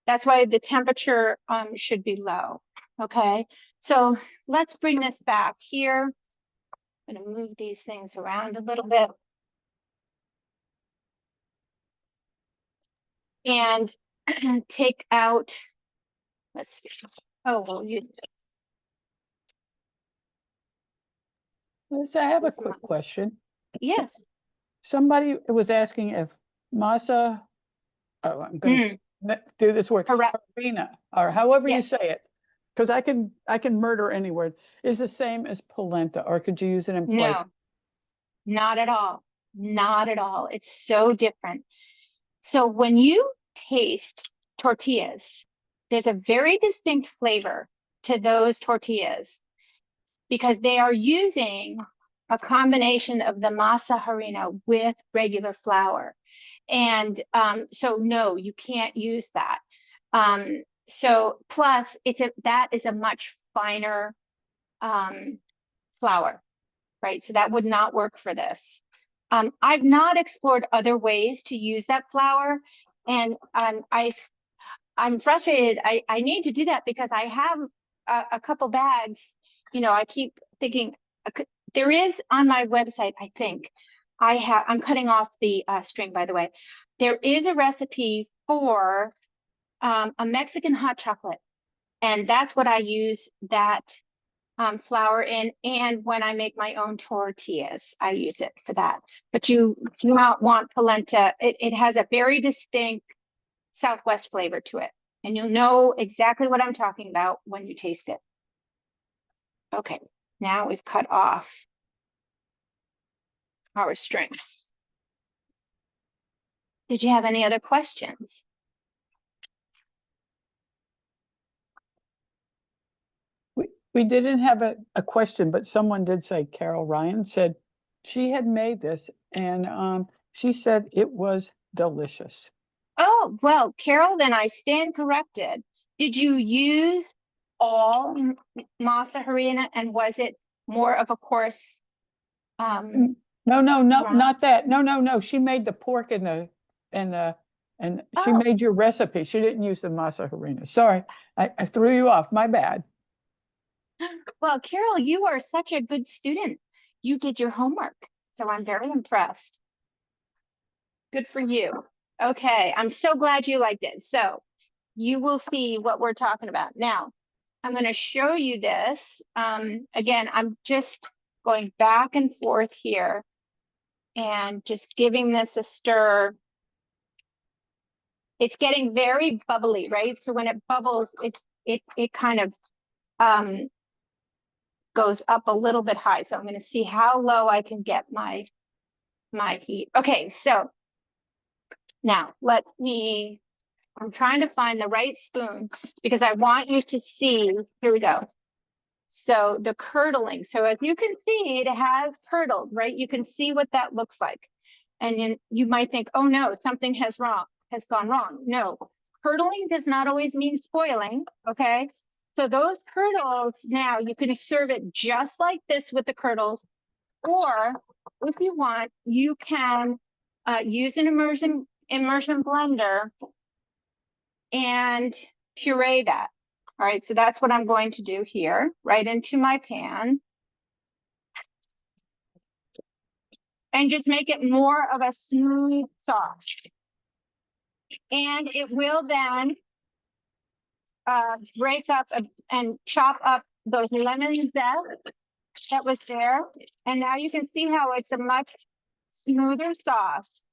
That's why the temperature should be low. Okay, so let's bring this back here. I'm going to move these things around a little bit. And take out, let's see. Oh, well, Liz, I have a This quick one. question. yes. Somebody was asking if masa, I'm going to do this word, Correct. harina, or however you Yes. say it, Because I can murder any word. Is the same as polenta, or could you use it in place? No, not at all. Not at all. It's so different. So when you taste tortillas, there's a very distinct flavor to those tortillas because they are using a combination of the masa harina with regular flour. And so no, you can't use that. So plus that is a much finer flour, right? So that would not work for this. I've not explored other ways to use that flour, and I'm frustrated. I need to do that because I have a couple bags. You know, I keep thinking there is on my website, I think I'm cutting off the string, by the way. There is a recipe for a Mexican hot chocolate, and that's what I use that flour in. And when I make my own tortillas, I use it for that. But you do not want polenta. It has a very distinct Southwest flavor to it. And you'll know exactly what I'm talking about when you taste it. Okay, now we've cut off our string. Did you have any other questions? We didn't have a question, but someone did say, Carol Ryan said she had made this and she said it was delicious. Oh, well, Carol, then I stand corrected. Did you use all masa harina, and was it more of a coarse? No, not that. No. She made the pork and she Oh. made your recipe. She didn't use the masa harina. Sorry, I threw you off. My bad. Well, Carol, you are such a good student. You did your homework, so I'm very impressed. Good for you. Okay, I'm so glad you liked it. So you will see what we're talking about. Now, I'm going to show you this. Again, I'm just going back and forth here and just giving this a stir. It's getting very bubbly, right? So when it bubbles, it kind of goes up a little bit high. So I'm going to see how low I can get my heat. Okay, so now I'm trying to find the right spoon because I want you to see, here we go. So the curdling, so as you can see, it has curdled, right? You can see what that looks like. And then you might think, oh no, something has gone wrong. No, curdling does not always mean spoiling, okay? So those curdles, now you can serve it just like this with the curdles, or if you want, you can use an immersion blender and puree that. All right, so that's what I'm going to do here, right into my pan. And just make it more of a smooth sauce. And it will then break up and chop up those lemon zest that was there. And now you can see how it's a much smoother sauce.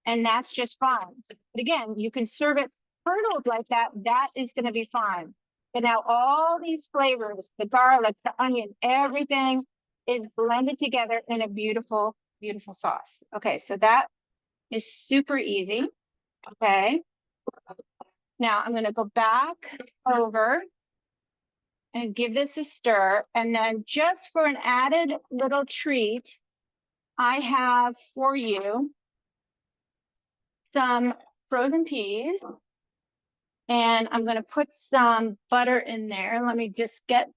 And that's just fine. But again, you can serve it curdled like that. That is going to be fine. But now all these flavors, the garlic, the onion, everything is blended together in a beautiful, beautiful sauce. Okay, so that is super easy. Okay. Now I'm going to go back over and give this a stir. And then just for an added little treat, I have for you some frozen peas. And I'm going to put some butter in there. Let me just get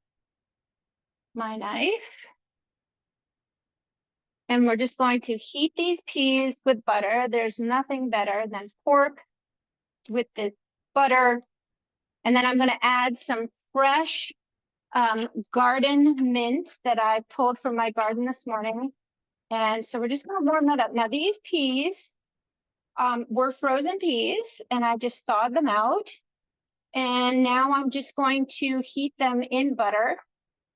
my knife. And we're just going to heat these peas with butter. There's nothing better than pork with the butter. And then I'm going to add some fresh garden mint that I pulled from my garden this morning. And so we're just going to warm that up. Now these peas were frozen peas, and I just thawed them out. And now I'm just going to heat them in butter.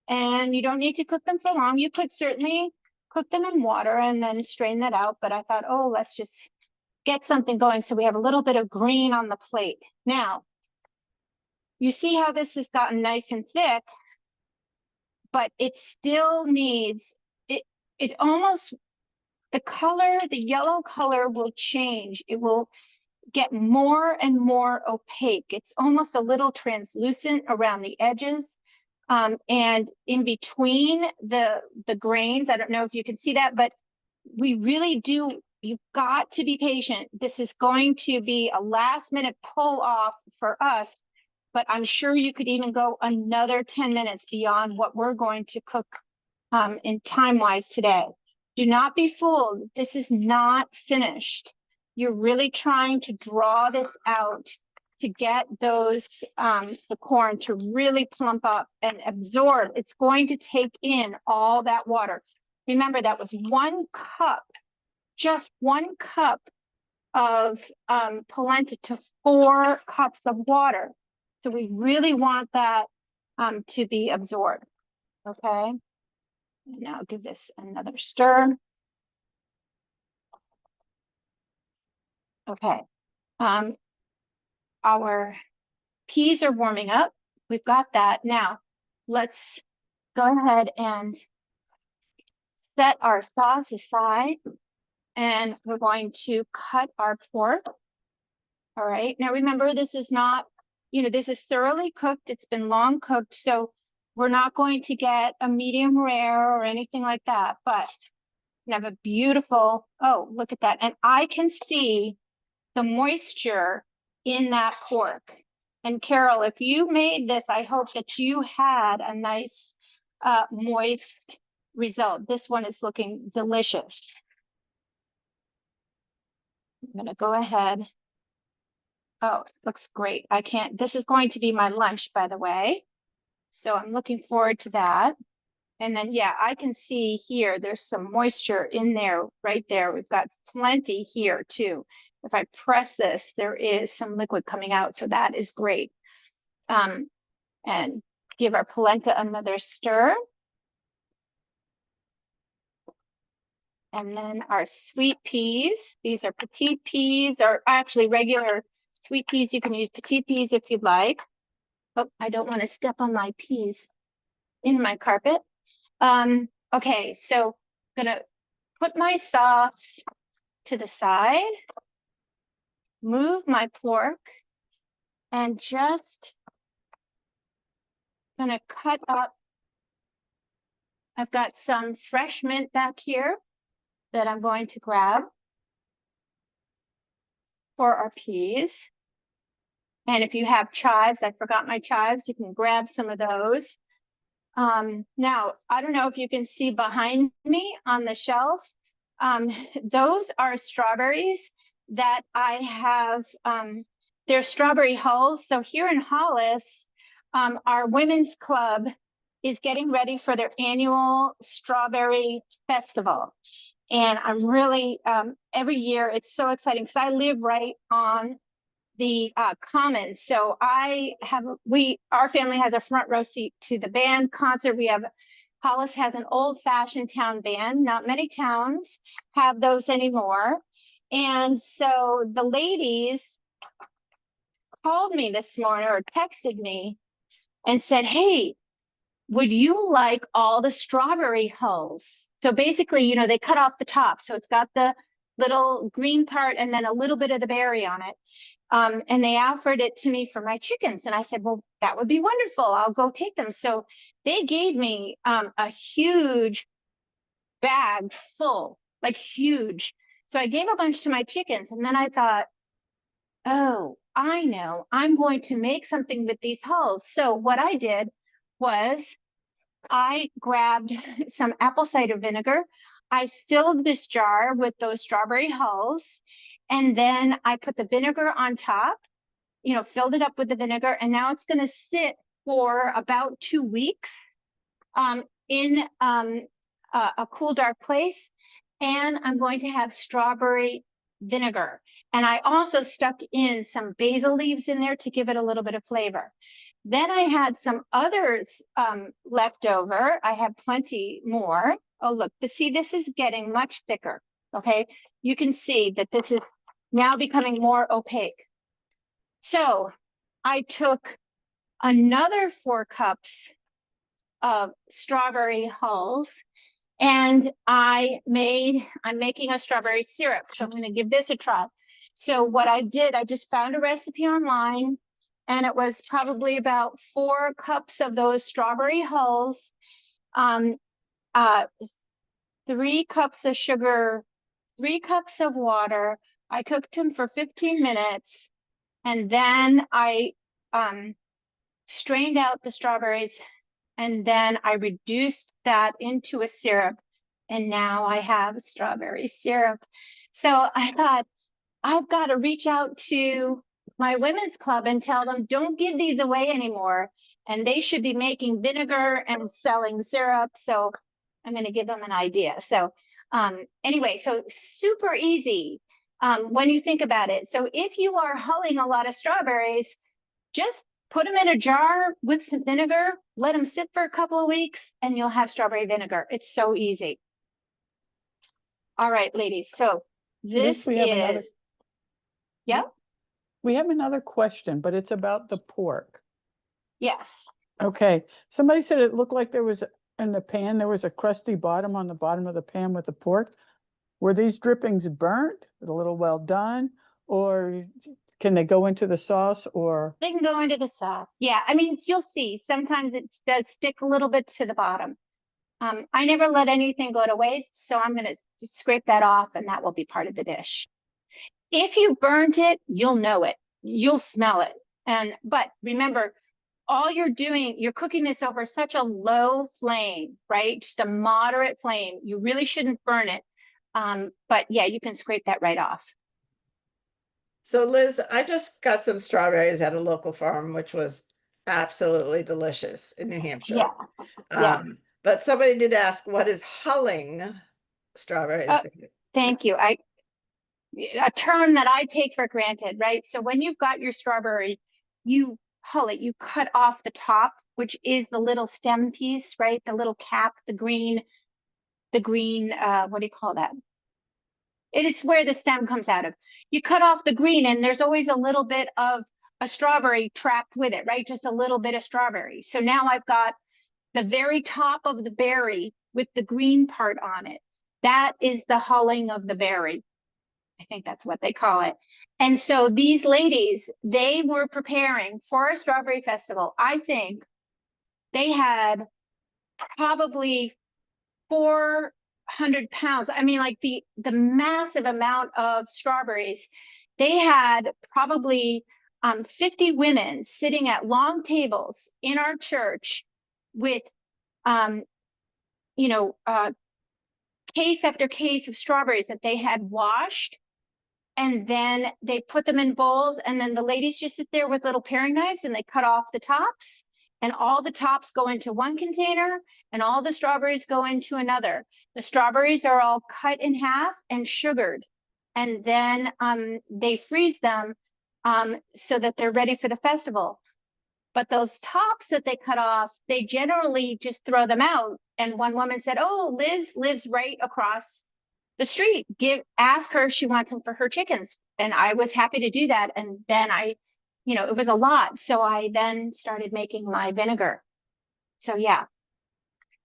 And you don't need to cook them for long. You could certainly cook them in water and then strain that out. But I thought, oh, let's just get something going so we have a little bit of green on the plate. Now, You see how this has gotten nice and thick, but it still needs, it almost, the color, the yellow color will change. It will get more and more opaque. It's almost a little translucent around the edges. And in between the grains, I don't know if you can see that, but we really do, you've got to be patient. This is going to be a last minute pull off for us, but I'm sure you could even go another 10 minutes beyond what we're going to cook in time-wise today. Do not be fooled. This is not finished. You're really trying to draw this out to get those, the corn to really plump up and absorb. It's going to take in all that water. Remember, that was 1 cup, just 1 cup of polenta to 4 cups of water. So we really want that to be absorbed, okay? Now give this another stir. Okay, our peas are warming up. We've got that. Now, let's go ahead and set our sauce aside, and we're going to cut our pork. All right, now remember, this is not, you know, this is thoroughly cooked. It's been long cooked, so we're not going to get a medium rare or anything like that, but we have a beautiful, oh, look at that. And I can see the moisture in that pork. And Carol, if you made this, I hope that you had a nice moist result. This one is looking delicious. I'm gonna go ahead. Oh, it looks great. I can't, this is going to be my lunch, by the way. So I'm looking forward to that. And then, yeah, I can see here, there's some moisture in there, right there. We've got plenty here too. If I press this, there is some liquid coming out. So that is great. And give our polenta another stir. And then our sweet peas. These are petite peas, or actually regular sweet peas. You can use petite peas if you'd like. Oh, I don't want to step on my peas in my carpet. Okay, so I'm gonna put my sauce to the side, move my pork, and just gonna cut up. I've got some fresh mint back here that I'm going to grab for our peas. And if you have chives, I forgot my chives, you can grab some of those. Now, I don't know if you can see behind me on the shelf, those are strawberries that I have, they're strawberry hulls. So here in Hollis, our women's club is getting ready for their annual strawberry festival. And I'm really, every year it's so exciting because I live right on the commons. So our family has a front row seat to the band concert. Hollis has an old-fashioned town band. Not many towns have those anymore. And so the ladies called me this morning or texted me and said, hey, would you like all the strawberry hulls? So basically, you know, they cut off the top. So it's got the little green part and then a little bit of the berry on it. And they offered it to me for my chickens. And I said, well, that would be wonderful. I'll go take them. So they gave me a huge bag full, like huge. So I gave a bunch to my chickens. And then I thought, oh, I know, I'm going to make something with these hulls. So what I did was I grabbed some apple cider vinegar. I filled this jar with those strawberry hulls. And then I put the vinegar on top, you know, filled it up with the vinegar. And now it's going to sit for about 2 weeks in a cool, dark place. And I'm going to have strawberry vinegar. And I also stuck in some basil leaves in there to give it a little bit of flavor. Then I had some others left over. I have plenty more. Oh, look, see, this is getting much thicker. Okay, you can see that this is now becoming more opaque. So I took another 4 cups of strawberry hulls. And I'm making a strawberry syrup. So I'm going to give this a try. So what I did, I just found a recipe online, and it was probably about 4 cups of those strawberry hulls, um, 3 cups of sugar, 3 cups of water. I cooked them for 15 minutes, and then I strained out the strawberries, and then I reduced that into a syrup, and now I have strawberry syrup. So I thought, I've got to reach out to my women's club and tell them, don't give these away anymore. And they should be making vinegar and selling syrup. So I'm going to give them an idea. So anyway, so super easy when you think about it. So if you are hulling a lot of strawberries, just put them in a jar with some vinegar, let them sit for a couple of weeks, and you'll have strawberry vinegar. It's so easy. All right, ladies. So this we have another- is, yeah, We have another question, but it's about the pork. yes. Okay, somebody said it looked like there was, in the pan, there was a crusty bottom on the bottom of the pan with the pork. Were these drippings burnt, a little well done, or can they go into the sauce, or? They can go into the sauce. Yeah, I mean, you'll see. Sometimes it does stick a little bit to the bottom. I never let anything go to waste, so I'm going to scrape that off, and that will be part of the dish. If you burnt it, you'll know it. You'll smell it. But remember, all you're doing, you're cooking this over such a low flame, right? Just a moderate flame. You really shouldn't burn it. But yeah, you can scrape that right off. So Liz, I just got some strawberries at a local farm, which was absolutely delicious in New Hampshire. Yeah. Yeah. But somebody did ask, what is hulling strawberries? Thank you. A term that I take for granted, right? So when you've got your strawberry, you hull it, you cut off the top, which is the little stem piece, right? The little cap, the green, what do you call that? It is where the stem comes out of. You cut off the green, and there's always a little bit of a strawberry trapped with it, right? Just a little bit of strawberry. So now I've got the very top of the berry with the green part on it. That is the hulling of the berry. I think that's what they call it. And so these ladies, they were preparing for a strawberry festival. I think they had probably 400 pounds. I mean, like the massive amount of strawberries. They had probably 50 women sitting at long tables in our church with, case after case of strawberries that they had washed, and then they put them in bowls, and then the ladies just sit there with little paring knives and they cut off the tops, and all the tops go into one container and all the strawberries go into another. The strawberries are all cut in half and sugared, and then they freeze them so that they're ready for the festival. But those tops that they cut off, they generally just throw them out. And one woman said, oh, Liz lives right across the street. Ask her if she wants them for her chickens. And I was happy to do that. And then it was a lot. So I then started making my vinegar. So yeah.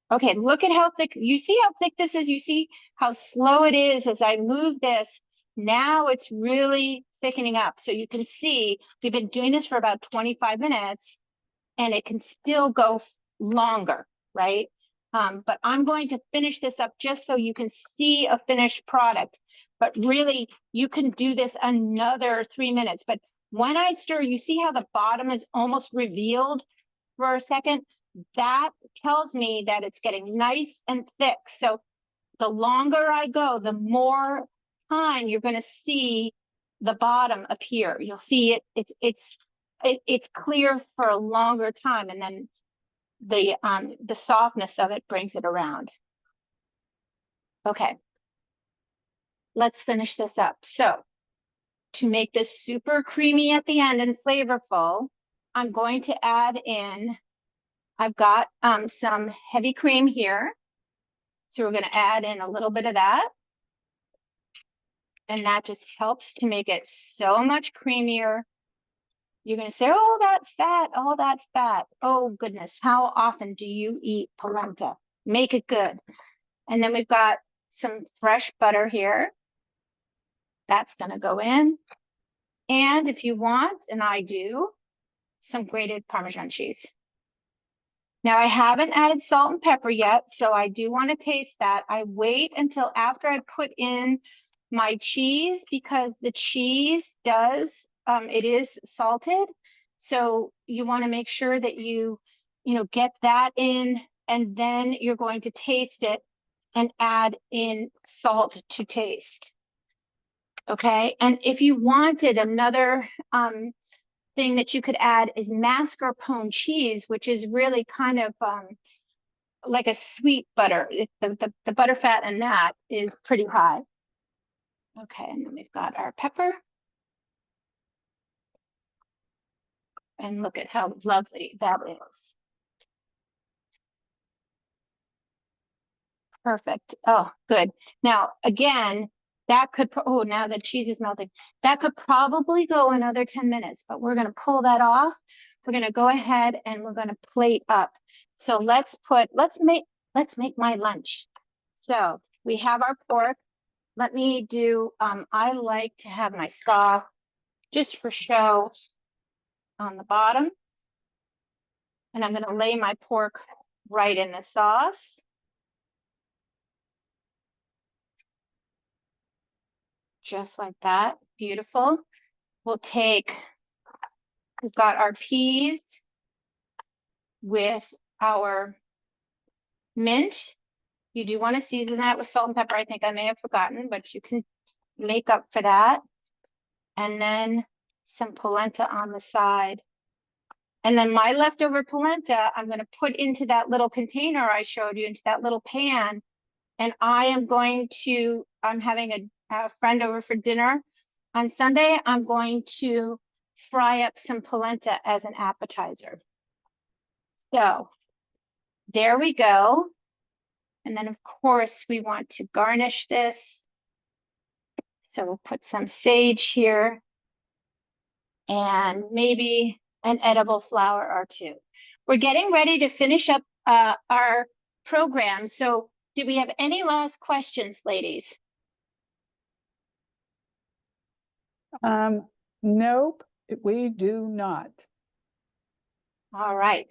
Okay, look at how thick, you see how thick this is? You see how slow it is as I move this. Now it's really thickening up. So you can see we've been doing this for about 25 minutes and it can still go longer, right? But I'm going to finish this up just so you can see a finished product. But really, you can do this another 3 minutes. But when I stir, you see how the bottom is almost revealed for a second? That tells me that it's getting nice and thick. So the longer I go, the more time you're going to see the bottom appear. You'll see it. It's clear for a longer time, and then the softness of it brings it around. Okay, let's finish this up. So to make this super creamy at the end and flavorful, I'm going to add in, I've got some heavy cream here. So we're going to add in a little bit of that. And that just helps to make it so much creamier. You're going to say, oh, that fat, all that fat. Oh, goodness. How often do you eat polenta? Make it good. And then we've got some fresh butter here. That's going to go in. And if you want, and I do, some grated Parmesan cheese. Now, I haven't added salt and pepper yet, so I do want to taste that. I wait until after I put in my cheese because the cheese does, it is salted. So you want to make sure that you get that in, and then you're going to taste it and add in salt to taste. Okay, and if you wanted another thing that you could add is mascarpone cheese, which is really kind of like a sweet butter. The butter fat in that is pretty high. Okay, and then we've got our pepper. And look at how lovely that is. Perfect. Oh, good. Now, again, that could, oh, now the cheese is melting. That could probably go another 10 minutes, but we're going to pull that off. We're going to go ahead and we're going to plate up. So let's make my lunch. So we have our pork. Let me do, I like to have my stock just for show on the bottom. And I'm going to lay my pork right in the sauce. Just like that. Beautiful. We'll take, we've got our peas with our mint. You do want to season that with salt and pepper. I think I may have forgotten, but you can make up for that. And then some polenta on the side. And then my leftover polenta, I'm going to put into that little container I showed you, into that little pan. And I am going to, I'm having a friend over for dinner on Sunday. I'm going to fry up some polenta as an appetizer. So there we go. And then of course we want to garnish this. So we'll put some sage here and maybe an edible flower or two. We're getting ready to finish up our program. So do we have any last questions, ladies? Nope, we do not. All right.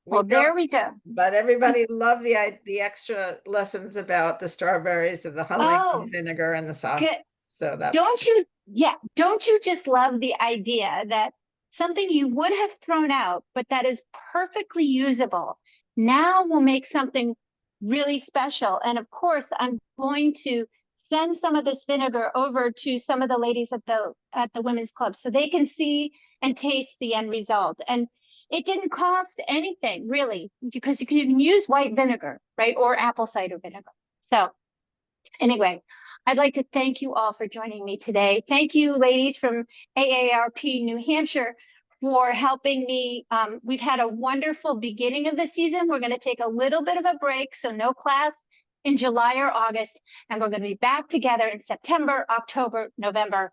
We Well, there don't, we go. but everybody loved the extra lessons about the strawberries and the honey Oh, vinegar and the sauce. good. So that's Don't you just love the idea that something you would have thrown out, but that is perfectly usable, now will make something really special. And of course, I'm going to send some of this vinegar over to some of the ladies at the women's club so they can see and taste the end result. And it didn't cost anything really, because you can even use white vinegar, right? Or apple cider vinegar. So anyway, I'd like to thank you all for joining me today. Thank you, ladies from AARP New Hampshire, for helping me. We've had a wonderful beginning of the season. We're going to take a little bit of a break, so no class in July or August, and we're going to be back together in September, October, November,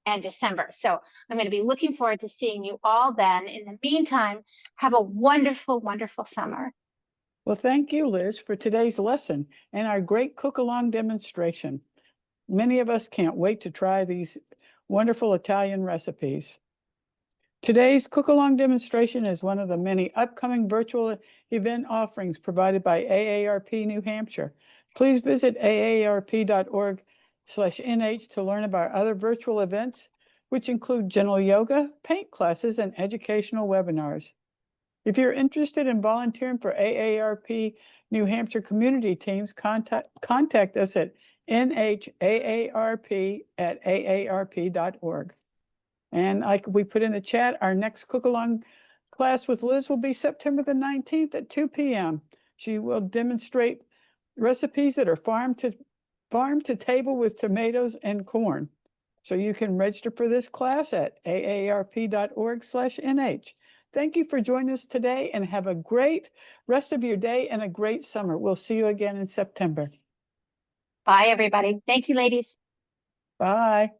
and December. So I'm going to be looking forward to seeing you all then. In the meantime, have a wonderful, wonderful summer. Well, thank you, Liz, for today's lesson and our great cook-along demonstration. Many of us can't wait to try these wonderful Italian recipes. Today's cook-along demonstration is one of the many upcoming virtual event offerings provided by AARP New Hampshire. Please visit aarp.org/nh to learn about other virtual events, which include gentle yoga, paint classes, and educational webinars. If you're interested in volunteering for AARP New Hampshire community teams, contact us at nhaarp@aarp.org. And like we put in the chat, our next cook-along class with Liz will be September the 19th at 2 p.m. She will demonstrate recipes that are farm to table with tomatoes and corn. So you can register for this class at aarp.org/nh. Thank you for joining us today and have a great rest of your day and a great summer. We'll see you again in September. Bye, everybody. Thank you, ladies. Bye.